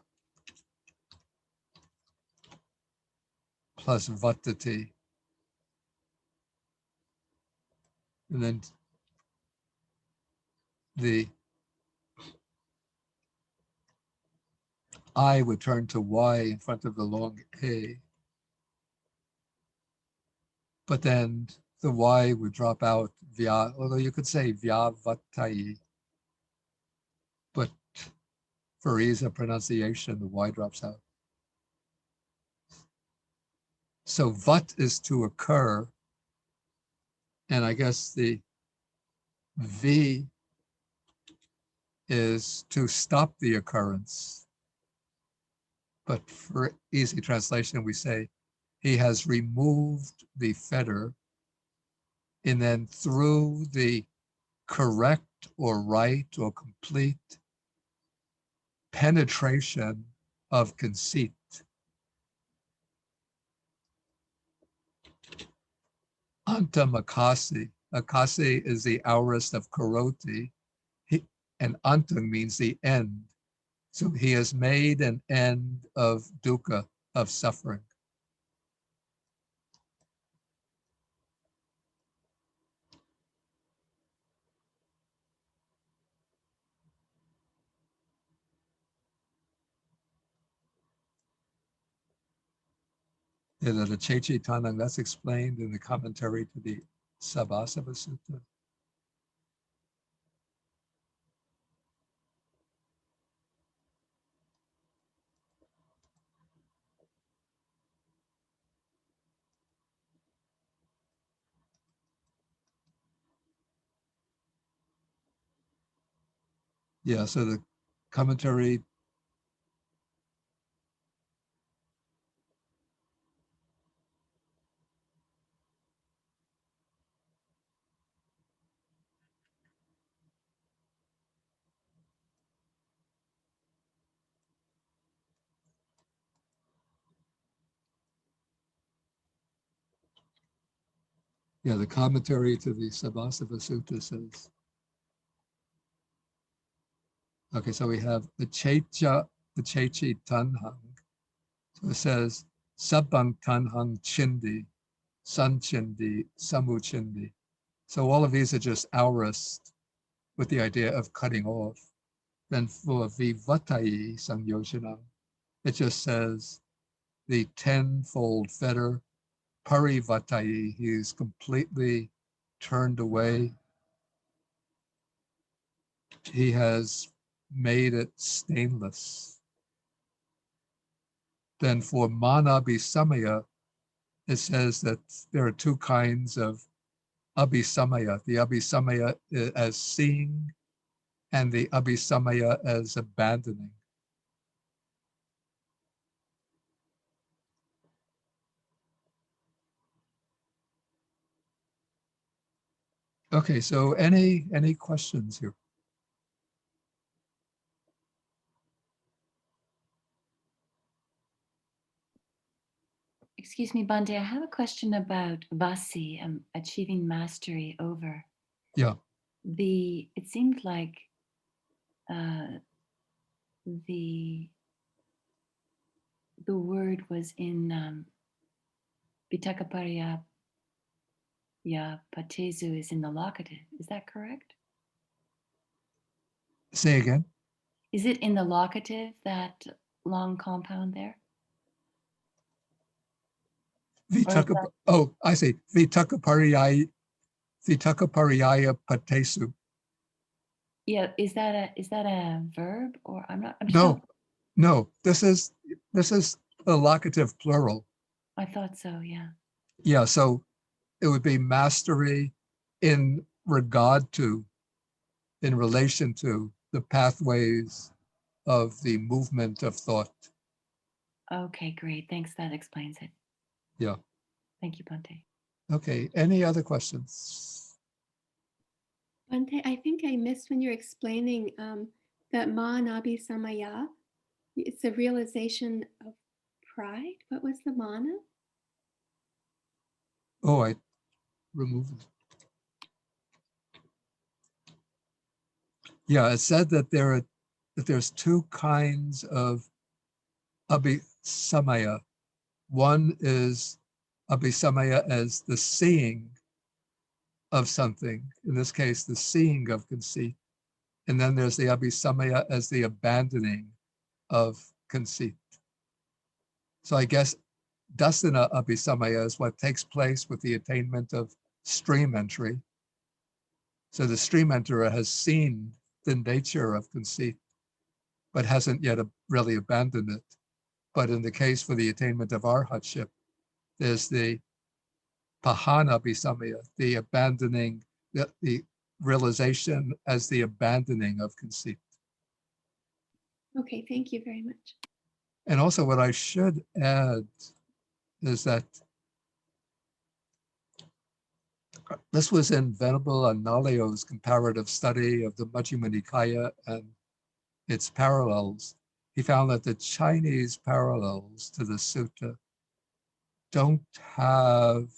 plus vatati. And then the I would turn to y in front of the long a. But then the y would drop out via, although you could say via vatai, but for ease of pronunciation, the y drops out. So vat is to occur, and I guess the v is to stop the occurrence. But for easy translation, we say he has removed the fetter, and then through the correct or right or complete penetration of conceit. Anta Makasi. Akasi is the aorist of Karoti, and Anta means the end. So he has made an end of dukkha, of suffering. The Chechi Tanang, that's explained in the commentary to the Sabasava Sutta. Yeah, so the commentary, Yeah, the commentary to the Sabasava Sutta says. Okay, so we have the Checha, the Chechi Tanhang. So it says, Sabbang Tanhang Chindi, Sun Chindi, Samu Chindi. So all of these are just aorist with the idea of cutting off. Then for Vivatai Sangyojana, it just says the tenfold fetter, Parivatai, he's completely turned away. He has made it stainless. Then for Manabhisamaya, it says that there are two kinds of Abhisamaya, the Abhisamaya as seeing and the Abhisamaya as abandoning. Okay, so any questions here? Excuse me, Bhante, I have a question about Vasi, achieving mastery over. Yeah. It seemed like the word was in Vitakapariya Patezu is in the locative. Is that correct? Say again. Is it in the locative, that long compound there? Vitaka, oh, I see. Vitakapariyaya Patesu. Yeah, is that a verb, or I'm just No, not, no, this is a locative plural. I thought so, yeah. Yeah, so it would be mastery in regard to, in relation to the pathways of the movement of thought. Okay, great. Thanks. That explains it. Yeah. Thank you, Bhante. Okay, any other questions? Bhante, I think I missed when you're explaining that Mahanabi Samaya. It's a realization of pride. What was the mana? Oh, I removed it. Yeah, it said that there's two kinds of abhisamaya. One is abhisamaya as the seeing of something, in this case, the seeing of conceit. And then there's the abhisamaya as the abandoning of conceit. So I guess dasana abhisamaya is what takes place with the attainment of stream entry. So the stream enterer has seen the nature of conceit, but hasn't yet really abandoned it. But in the case for the attainment of arhatship, there's the pahana abhisamaya, the abandoning, the realization as the abandoning of conceit. Okay, thank you very much. And also what I should add is that this was in Venerable Analayo's comparative study of the Majjhima Nikaya and its parallels. He found that the Chinese parallels to the sutta don't have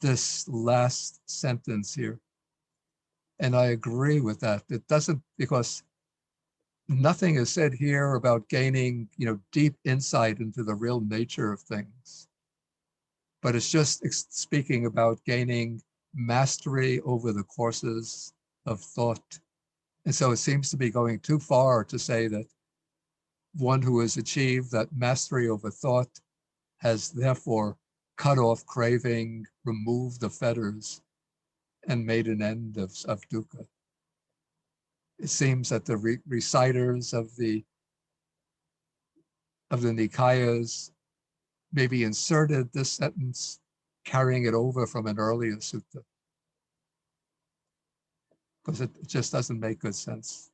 this last sentence here. And I agree with that. It doesn't, because nothing is said here about gaining, deep insight into the real nature of things. But it's just speaking about gaining mastery over the courses of thought. And so it seems to be going too far to say that one who has achieved that mastery over thought has therefore cut off craving, removed the fetters, and made an end of dukkha. It seems that the reciters of the Nikayas maybe inserted this sentence, carrying it over from an earlier sutta, because it just doesn't make good sense.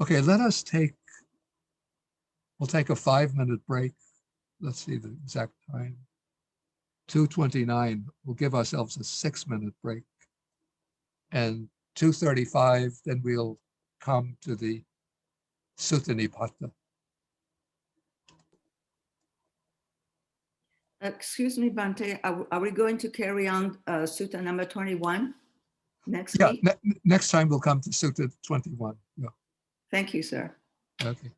Okay, we'll take a 5-minute break. Let's see the exact time. 2:29, we'll give ourselves a 6-minute break. And 2:35, then we'll come to the Sutta Nipata. Excuse me, Bante, are we going to carry on Sutta number 21 next Yeah, week? next time we'll come to Sutta 21. Yeah, Thank you, sir. okay.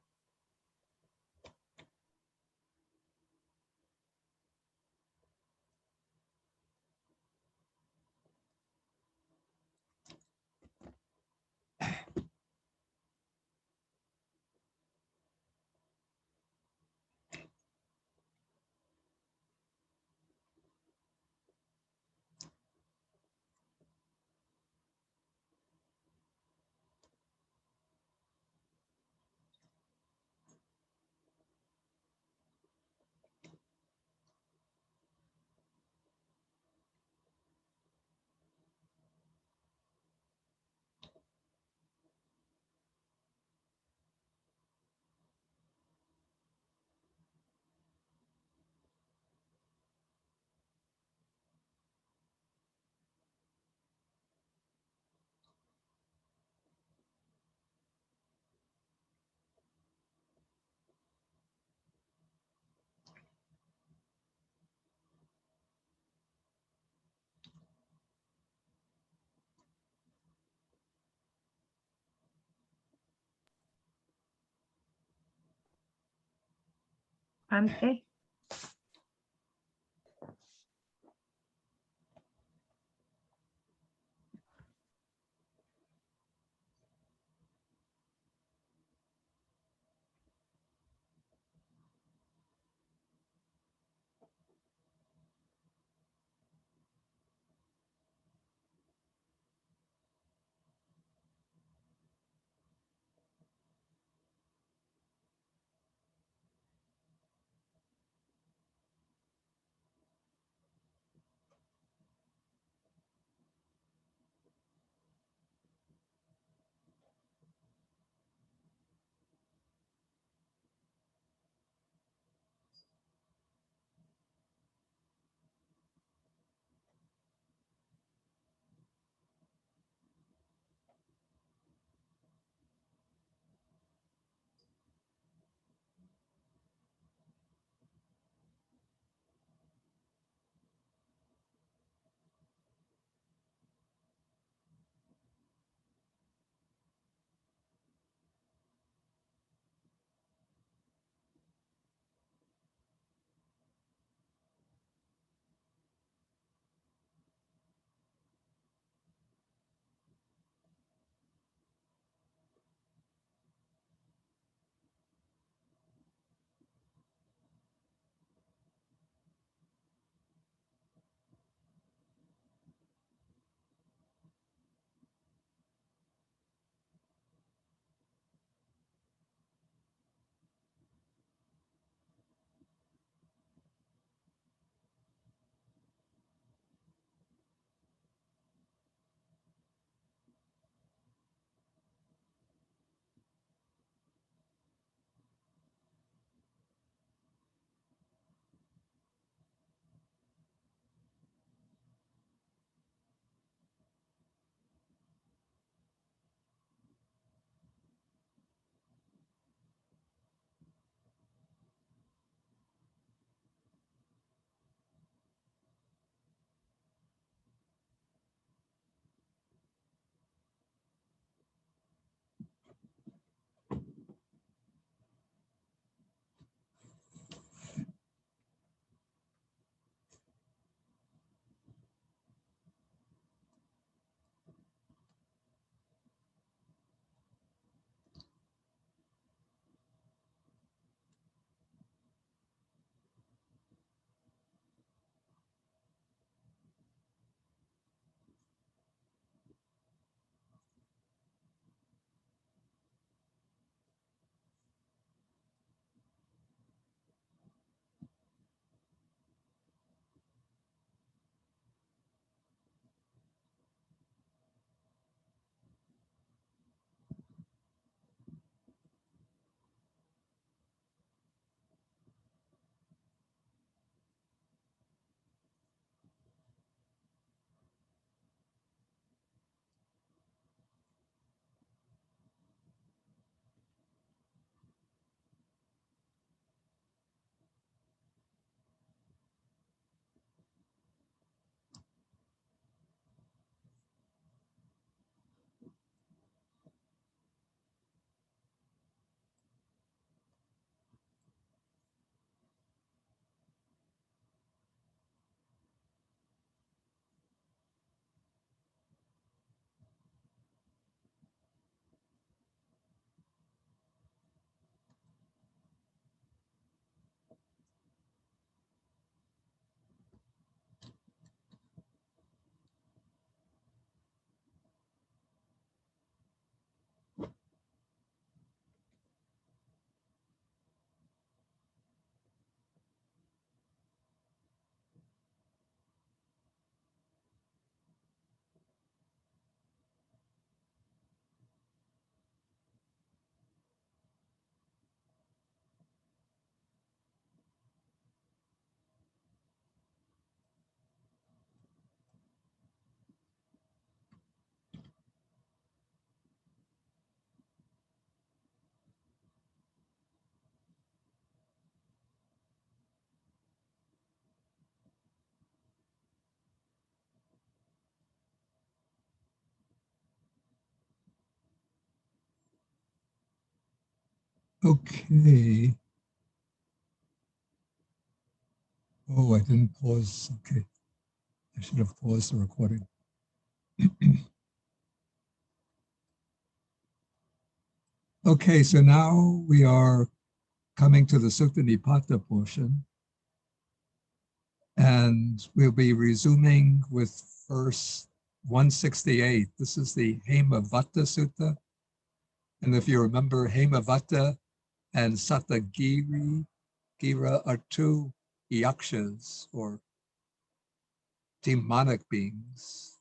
Bante? Okay. Oh, I didn't pause. Okay. I should have paused the recording. Okay, so now we are coming to the Sutta Nipata portion. And we'll be resuming with verse 168. This is the Hemavata Sutta. And if you remember, Hemavata and Satagiri, Gira are two yakshas or demonic beings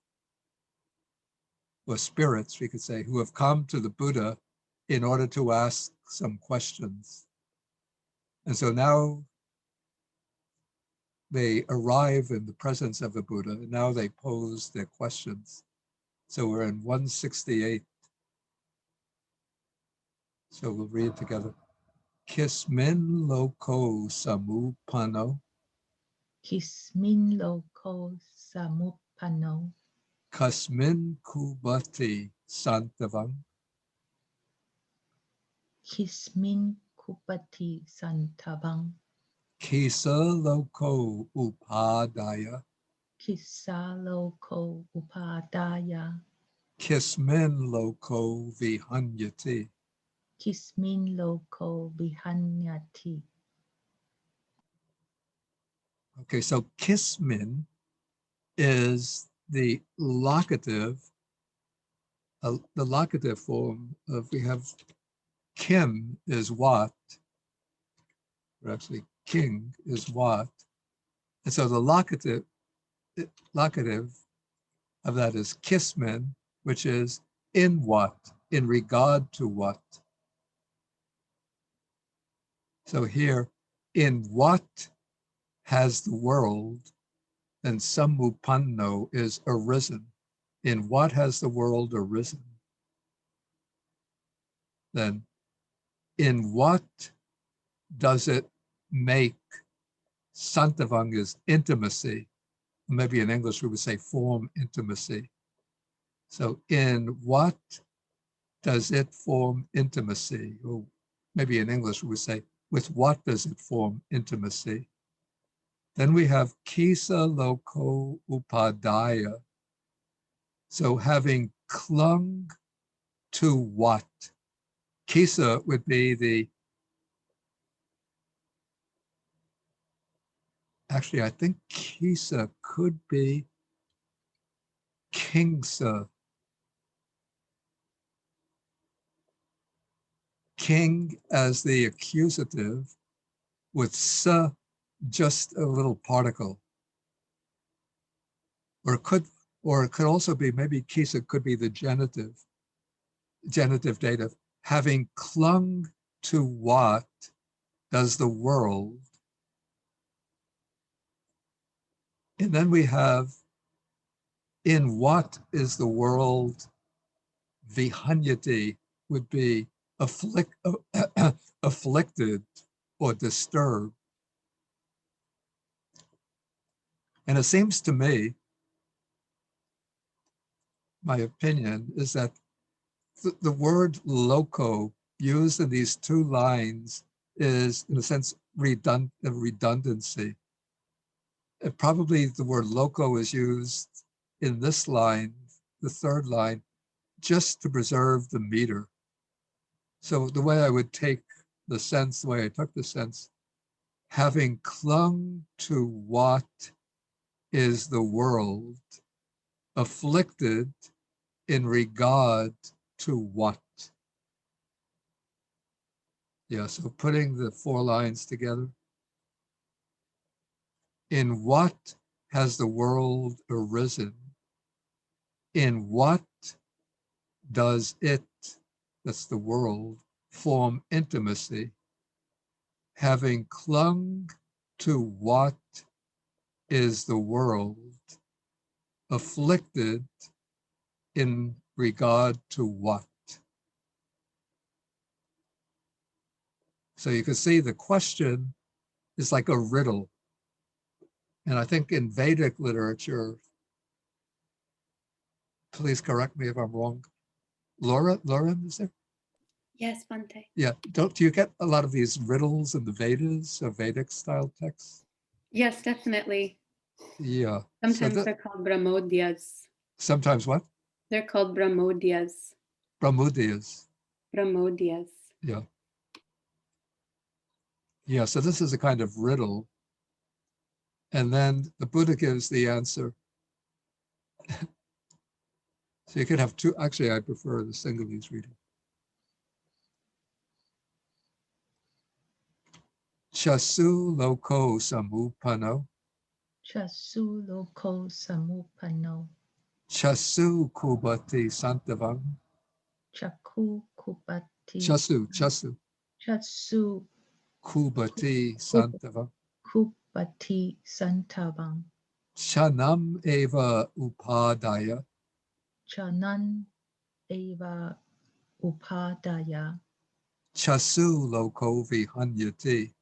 or spirits, we could say, who have come to the Buddha in order to ask some questions. And so now they arrive in the presence of the Buddha, and now they pose their questions. So we're in 168. So we'll read together. Kismin loko samupano, Kismin loko samupano. kasmin kubati santavang, Kismin kupati santavang. kisa loko upadaya, Kisa loko upadaya. kismin loko vihanyati. Kismin loko vihanyati. Okay, so kismin is the locative, the locative form of, we have kim is what, or actually king is what. And so the locative of that is kismin, which is in what, in regard to what. So here, in what has the world, then samuppanno is arisen. In what has the world arisen? Then in what does it make santavang is intimacy? Maybe in English we would say form intimacy. So in what does it form intimacy? Or maybe in English we would say, with what does it form intimacy? Then we have kisa loko upadaya. So having clung to what? Kisa would be the, actually I think kisa could be kingsa. King as the accusative with sa, just a little particle. Or it could also be, maybe kisa could be the genitive dative. Having clung to what does the world? And then we have, in what is the world? Vihanyati would be afflicted or disturbed. And it seems to me, my opinion is that the word loco used in these two lines is, in a sense, redundancy. Probably the word loco is used in this line, the third line, just to preserve the meter. So the way I would take the sense, the way I took the sense, having clung to what is the world, afflicted in regard to what? Yeah, so putting the four lines together. In what has the world arisen? In what does it, that's the world, form intimacy? Having clung to what is the world, afflicted in regard to what? So you can see the question is like a riddle. And I think in Vedic literature, please correct me if I'm wrong. Lauren, is there? Yes, Bante. Yeah, do you get a lot of these riddles in the Vedas or Vedic style texts? Yes, definitely. Yeah. Sometimes they're called Brahmodyas. Sometimes what? They're called Brahmodyas. Brahmodyas. Brahmodyas. Yeah. Yeah, so this is a kind of riddle. And then the Buddha gives the answer. So you could have two. Actually, I prefer the Sinhalese reading. Chasu loko samupano. Chasu loko samupano. Chasu kubati santavang. Chaku kupati. Chasu Chasu kubati santavang. kupati santavang. Chanam eva upadaya. Chanan eva upadaya. Chasu loko vihanyati.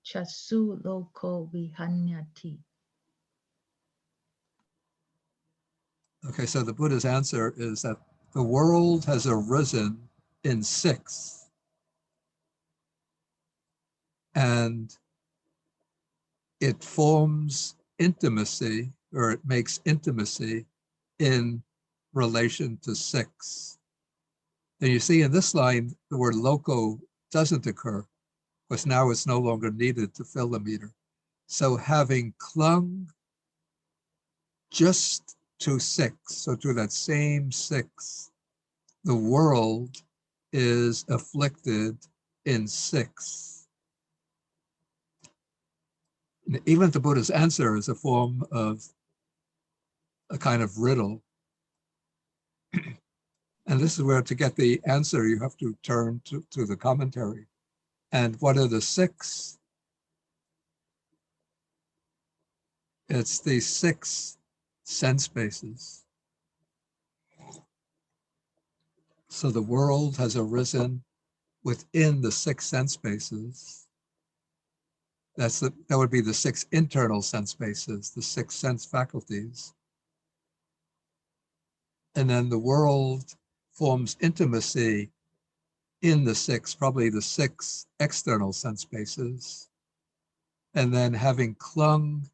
Chasu loko vihanyati. Okay, so the Buddha's answer is that the world has arisen in six. And it forms intimacy, or it makes intimacy in relation to six. And you see in this line, the word loco doesn't occur, because now it's no longer needed to fill the meter. So having clung just to six, so to that same six, the world is afflicted in six. Even the Buddha's answer is a form of a kind of riddle. And this is where, to get the answer, you have to turn to the commentary. And what are the six? It's the six sense bases. So the world has arisen within the six sense bases. That would be the six internal sense bases, the six sense faculties. And then the world forms intimacy in the six, probably the six external sense bases. And then having clung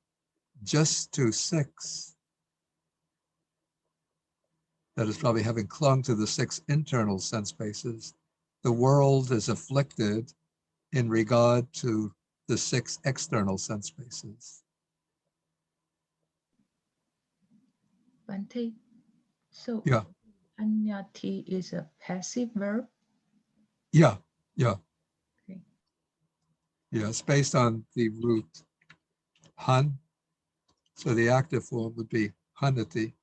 just to six, that is probably having clung to the six internal sense bases, the world is afflicted in regard to the six external sense bases. Bante, so Yeah, anyati is a passive verb. yeah. Okay. Yeah, it's based on the root han. So the active form would be hanati.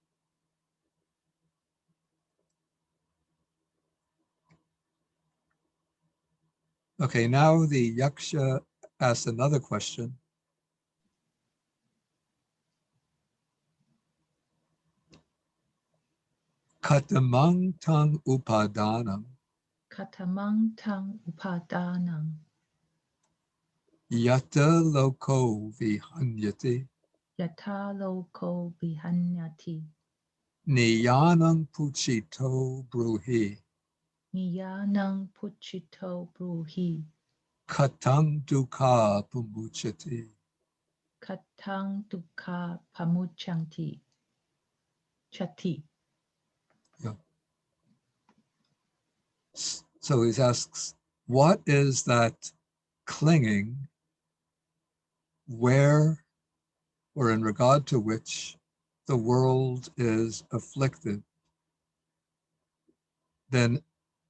Okay, now the yaksha asks another question. Katamang tang upadanam Katamang tang upadanang. yata loko vihanyati Yata loko vihanyati. niyanang puchito bruhi Niyanang puchito bruhi. katang dukha pumuchati. Katang dukha pamuchanti. Chati. Yeah. So he asks, what is that clinging where or in regard to which the world is afflicted? Then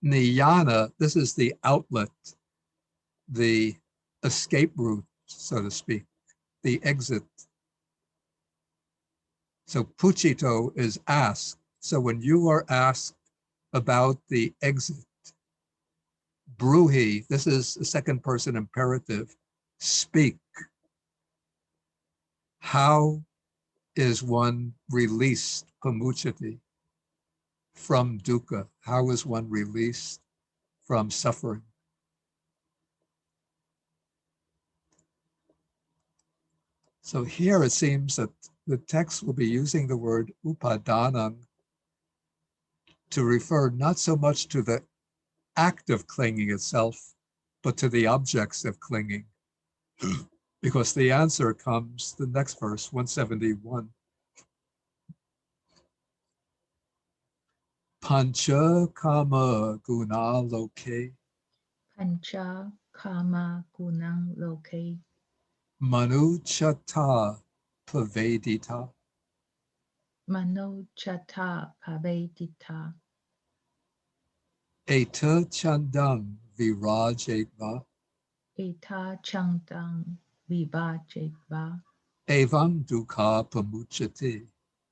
niyana, this is the outlet, the escape route, so to speak, the exit. So puchito is asked. So when you are asked about the exit, bruhi, this is a second person imperative, speak. How is one released, pamuchati, from dukkha? How is one released from suffering? So here it seems that the text will be using the word upadanang to refer not so much to the act of clinging itself, but to the objects of clinging. Because the answer comes, the next verse, 171. Pancha kama guna loke Pancha kama gunang loke. manu chata pavedita Mano chata pavedita. eta chandang virajetva Eta changdang vivajeva. evam dukha pamuchati.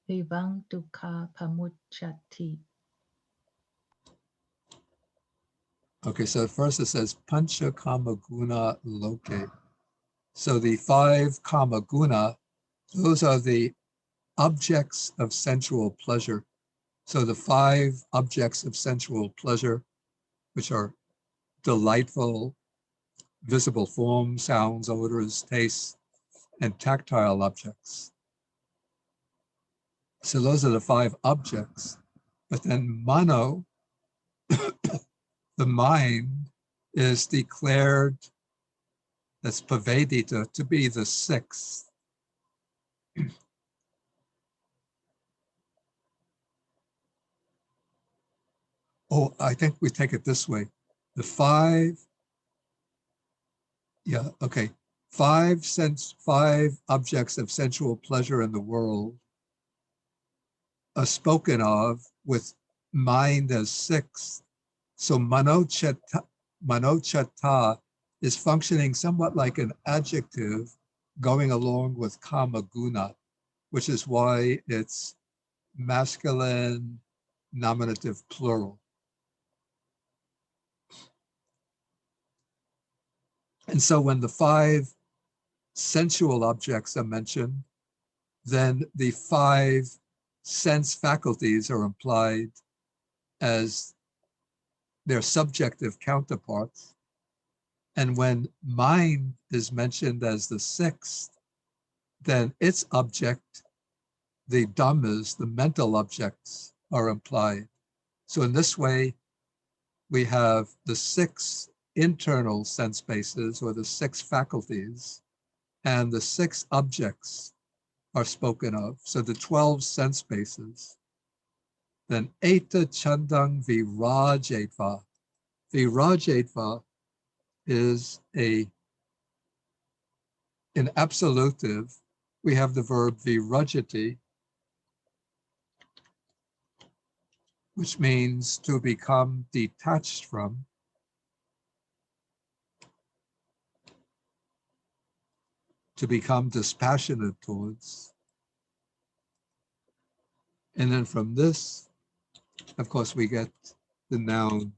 Vivang dukkha pamuchati. Okay, so first it says pancha kama guna loke. So the 5 kama guna, those are the objects of sensual pleasure. So the 5 objects of sensual pleasure, which are delightful, visible forms, sounds, odors, tastes, and tactile objects. So those are the 5 objects. But then mano, the mind, is declared as pavedita to be the 6th. Oh, I think we take it this way. The 5, yeah, okay. 5 objects of sensual pleasure in the world are spoken of with mind as 6th. So manochata is functioning somewhat like an adjective going along with kama guna, which is why it's masculine nominative plural. And so when the 5 sensual objects are mentioned, then the 5 sense faculties are implied as their subjective counterparts. And when mind is mentioned as the 6th, then its object, the dhammas, the mental objects, are implied. So in this way, we have the 6 internal sense bases, or the 6 faculties, and the 6 objects are spoken of. So the 12 sense bases. Then eta chandang virajetva. Virajetva is an absolutive. We have the verb virajati, which means to become detached from. To become dispassionate towards. And then from this, of course, we get the noun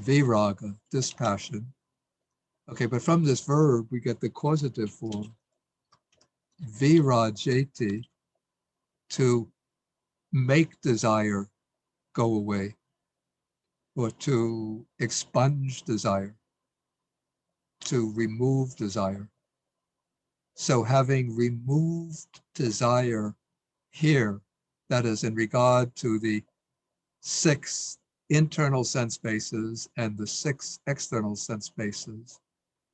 viraga, dispassion. Okay, but from this verb, we get the causative form, virajeti, to make desire go away, or to expunge desire, to remove desire. So having removed desire here, that is in regard to the 6 internal sense bases and the 6 external sense bases,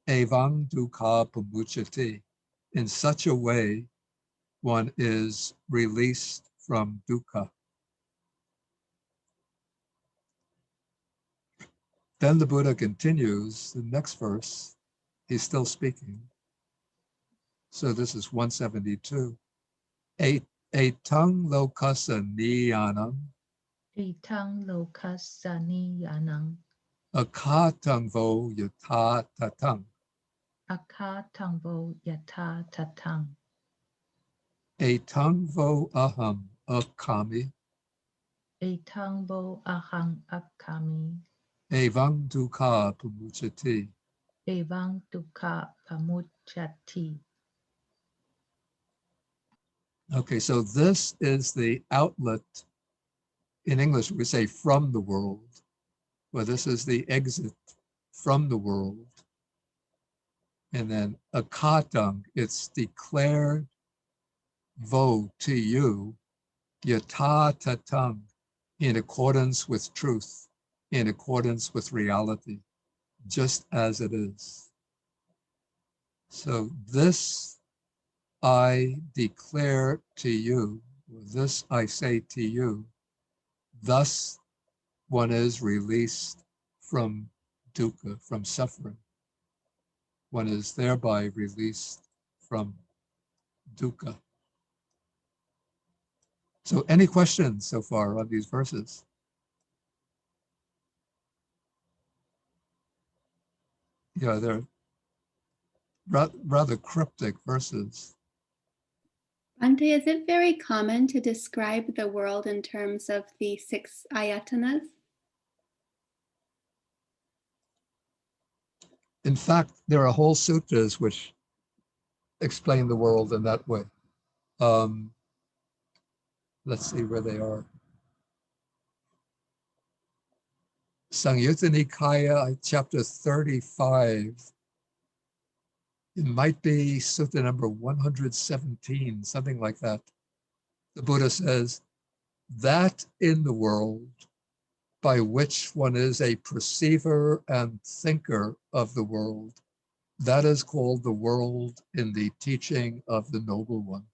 evang dukkha pamuchati. In such a way, one is released from dukkha. Then the Buddha continues, the next verse, he's still speaking. So this is 172. Etang lokasa niyanam Etang lokasani yanang. akatang vo yata tatang. Akatang vo yata tatang. Etang vo aham akami Etang vo ahang akami. evang dukkha pamuchati. Evang dukkha pamuchati. Okay, so this is the outlet. In English, we say from the world. Well, this is the exit from the world. And then akatang, it's declared vo to you, yata tatang, in accordance with truth, in accordance with reality, just as it is. So this I declare to you, this I say to you, thus one is released from dukkha, from suffering. One is thereby released from dukkha. So any questions so far on these verses? Yeah, they're rather cryptic verses. Bhante, is it very common to describe the world in terms of the 6 ayatanas? In fact, there are whole sutras which explain the world in that way. Let's see where they are. Samyutta Nikaya, chapter 35. It might be sutta number 117, something like that. The Buddha says, that in the world by which one is a perceiver and thinker of the world, that is called the world in the teaching of the Noble One.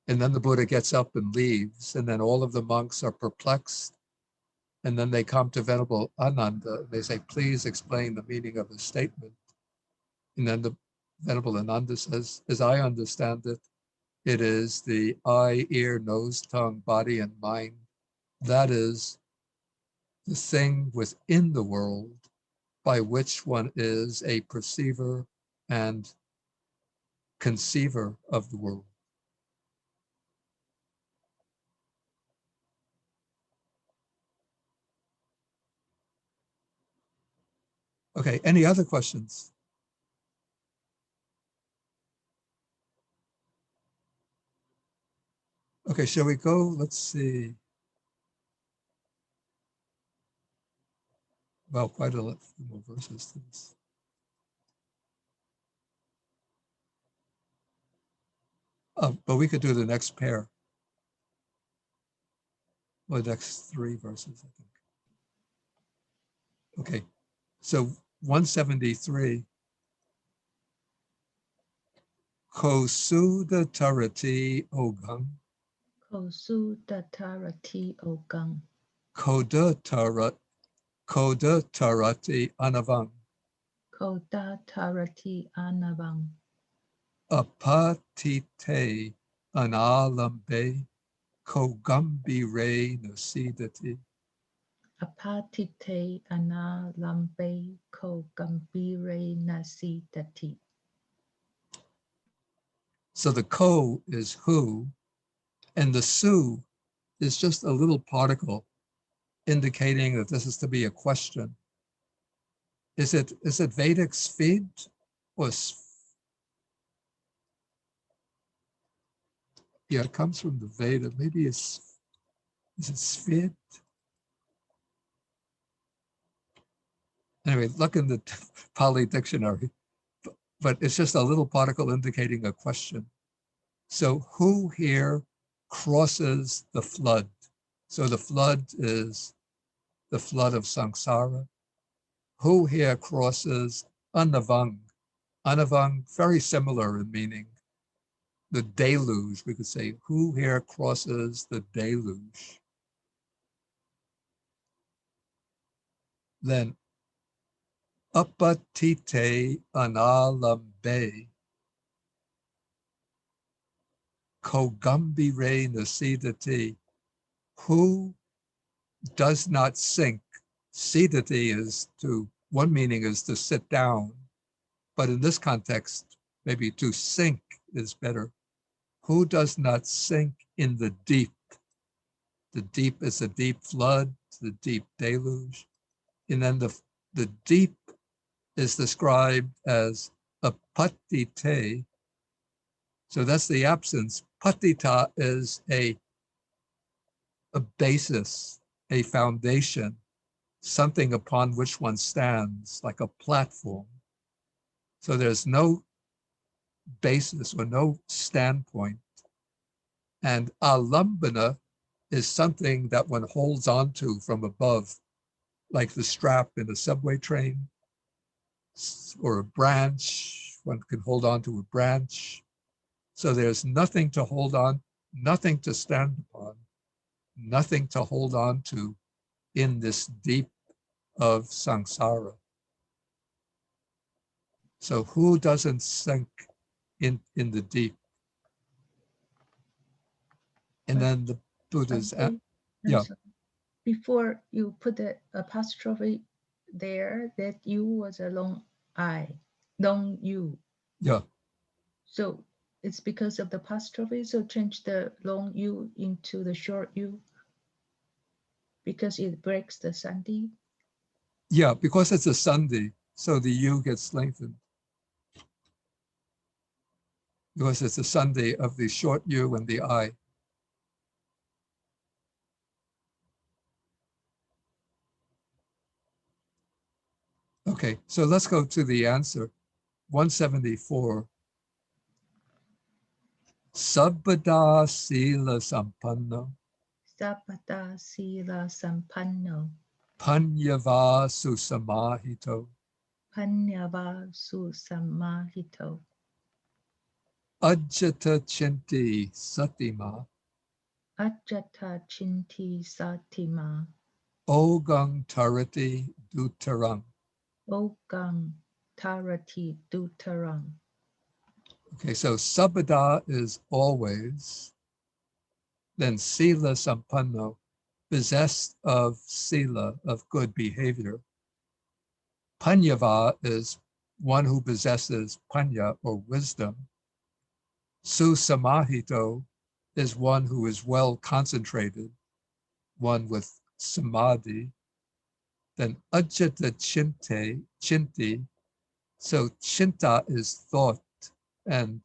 And then the Buddha gets up and leaves, and then all of the monks are perplexed. And then they come to Venerable Ananda. They say, please explain the meaning of the statement. And then the Venerable Ananda says, as I understand it, it is the eye, ear, nose, tongue, body, and mind. That is the thing within the world by which one is a perceiver and conceiver of the world. Okay, any other questions? Okay, shall we go? Let's see. Well, quite a few more verses to this. Oh, but we could do the next pair. Or the next 3 verses, I think. Okay, so 173. Kosuda tarati ogam, Kosu datarati ogang. koda tarati anavang, Koda tarati anavang. apatite analambe, kogambire nasidati. Apatite analambe ko gambire nasidati. So the ko is who, and the su is just a little particle indicating that this is to be a question. Is it Vedic svid or yeah, it comes from the Veda. Maybe is it svid? Anyway, look in the Pali dictionary, but it's just a little particle indicating a question. So who here crosses the flood? So the flood is the flood of samsara. Who here crosses anavang? Anavang, very similar in meaning. The deluge, we could say, who here crosses the deluge? Then apatite analambe, kogambire nasidati, who does not sink. Sidati is to, one meaning is to sit down, but in this context, maybe to sink is better. Who does not sink in the deep? The deep is a deep flood, the deep deluge. And then the deep is described as a patite. So that's the absence. Patita is a basis, a foundation, something upon which one stands, like a platform. So there's no basis or no standpoint. And alambana is something that one holds on to from above, like the strap in a subway train or a branch. One can hold on to a branch. So there's nothing to hold on, nothing to stand upon, nothing to hold on to in this deep of samsara. So who doesn't sink in the deep? And then the Buddha's, I'm yeah, sorry. Before you put the apostrophe there, that you was a long I, long you. yeah, So it's because of the apostrophe. So change the long U into the short U because it breaks the sandhi. yeah, because it's a sandhi, so the U gets lengthened. Because it's a sandhi of the short U and the I. Okay, so let's go to the answer. 174. Sabbada sila sampanno, Sappata sila sampanno, panyava susamahito, panyava susamahito, ajjata chinti satima, ajata chinti satima, ogang tarati dutarang. ogam tarati dutarang. Okay, so sabbada is always, then sila sampanno, possessed of sila, of good behavior. Panyava is one who possesses panya or wisdom. Susamahito is one who is well concentrated, one with samadhi. Then ajita chinti. So chinta is thought and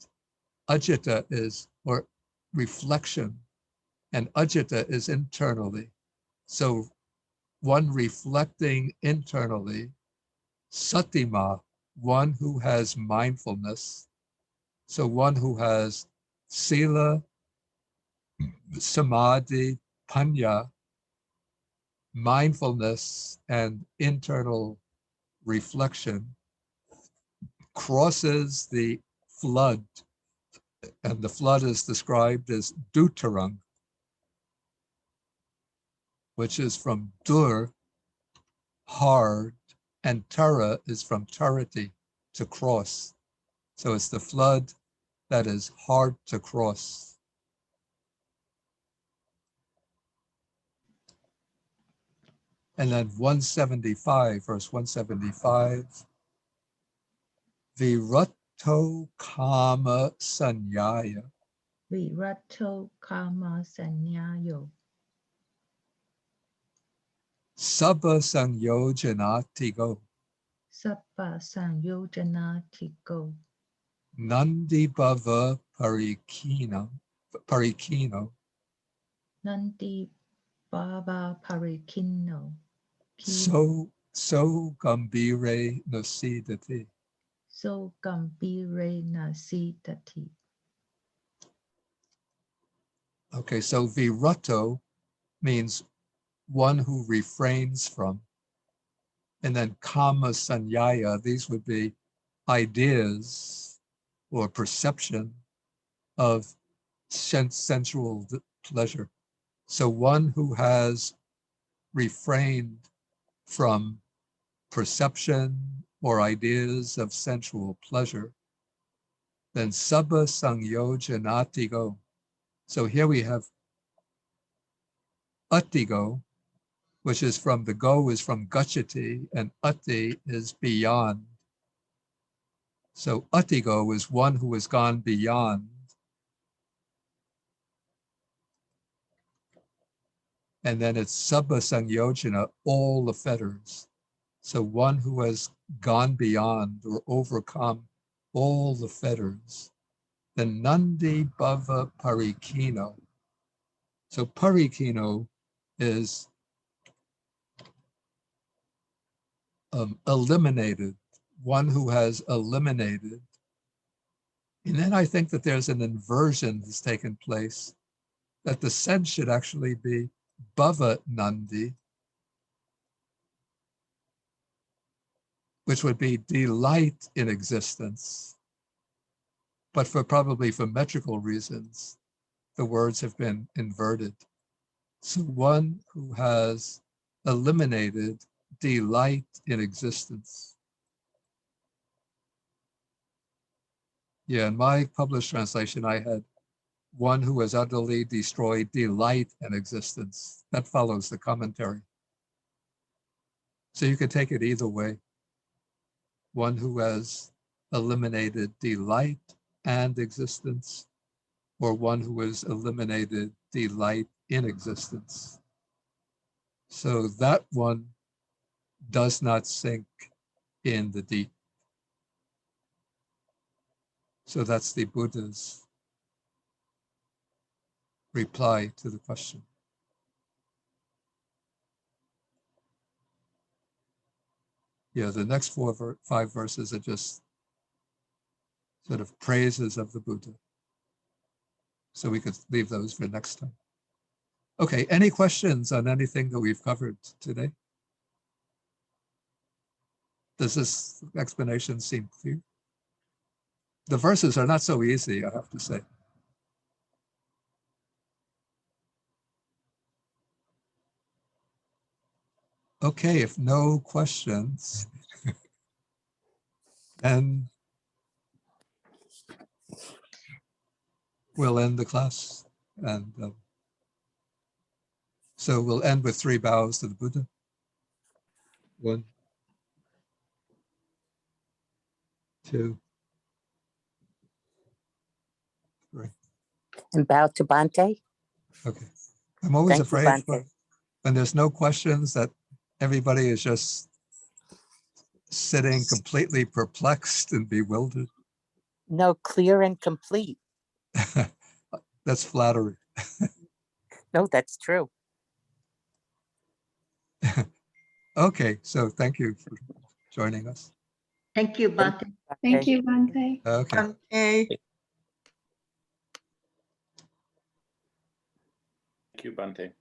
ajita is or reflection, and ajita is internally. So one reflecting internally, satima, one who has mindfulness. So one who has sila, samadhi, panya, mindfulness, and internal reflection, crosses the flood. And the flood is described as dutarang, which is from dur, hard, and tara is from tarati, to cross. So it's the flood that is hard to cross. And then 175, verse 175, Virato kama sanyaya, Virato kama sanyayo, sabba sangyojanatigo, sappa sanyojana tiko, nandi bhava parikino, nandi baba parikino, so gambire nasidati. so gambire nasitati. Okay, so virato means one who refrains from. And then kama sanyaya, these would be ideas or perception of sensual pleasure. So one who has refrained from perception or ideas of sensual pleasure, then sabba sangyojanatigo. So here we have attigo, which is from, the go is from gachati, and atti is beyond. So attigo is one who has gone beyond. And then it's sabba sangyojana, all the fetters. So one who has gone beyond or overcome all the fetters. The nandi bhava parikino. So parikino is eliminated, one who has eliminated. And then I think that there's an inversion that's taken place. that the sense should actually be Bhava Nandi, which would be delight in existence. But probably for metrical reasons, the words have been inverted. So one who has eliminated delight in existence. Yeah, in my published translation, I had one who has utterly destroyed delight in existence. That follows the commentary. So you could take it either way. One who has eliminated delight and existence, or one who has eliminated delight in existence. So that one does not sink in the deep. So that's the Buddha's reply to the question. Yeah, the next 5 verses are just sort of praises of the Buddha. So we could leave those for next time. Okay, any questions on anything that we've covered today? Does this explanation seem clear? The verses are not so easy, I have to say. Okay, if no questions, then we'll end the class. And so we'll end with 3 bows to the Buddha. 1, 2, 3. And bow to Bante. Okay. I'm always Thank you, afraid Bante. when there's no questions that everybody is just sitting completely perplexed and bewildered. No, clear and complete. That's flattery. No, that's true. Okay, so thank you for joining us. Thank you, Bante. Thank you, Bante. Okay. Okay. Thank you, Bante.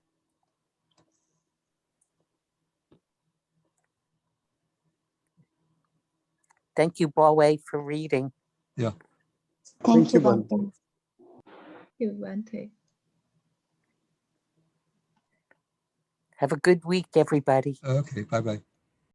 Thank you, Balway, for reading. Yeah. Thank you, Bante. Thank you, Bante. Have a good week, everybody. Okay, bye-bye.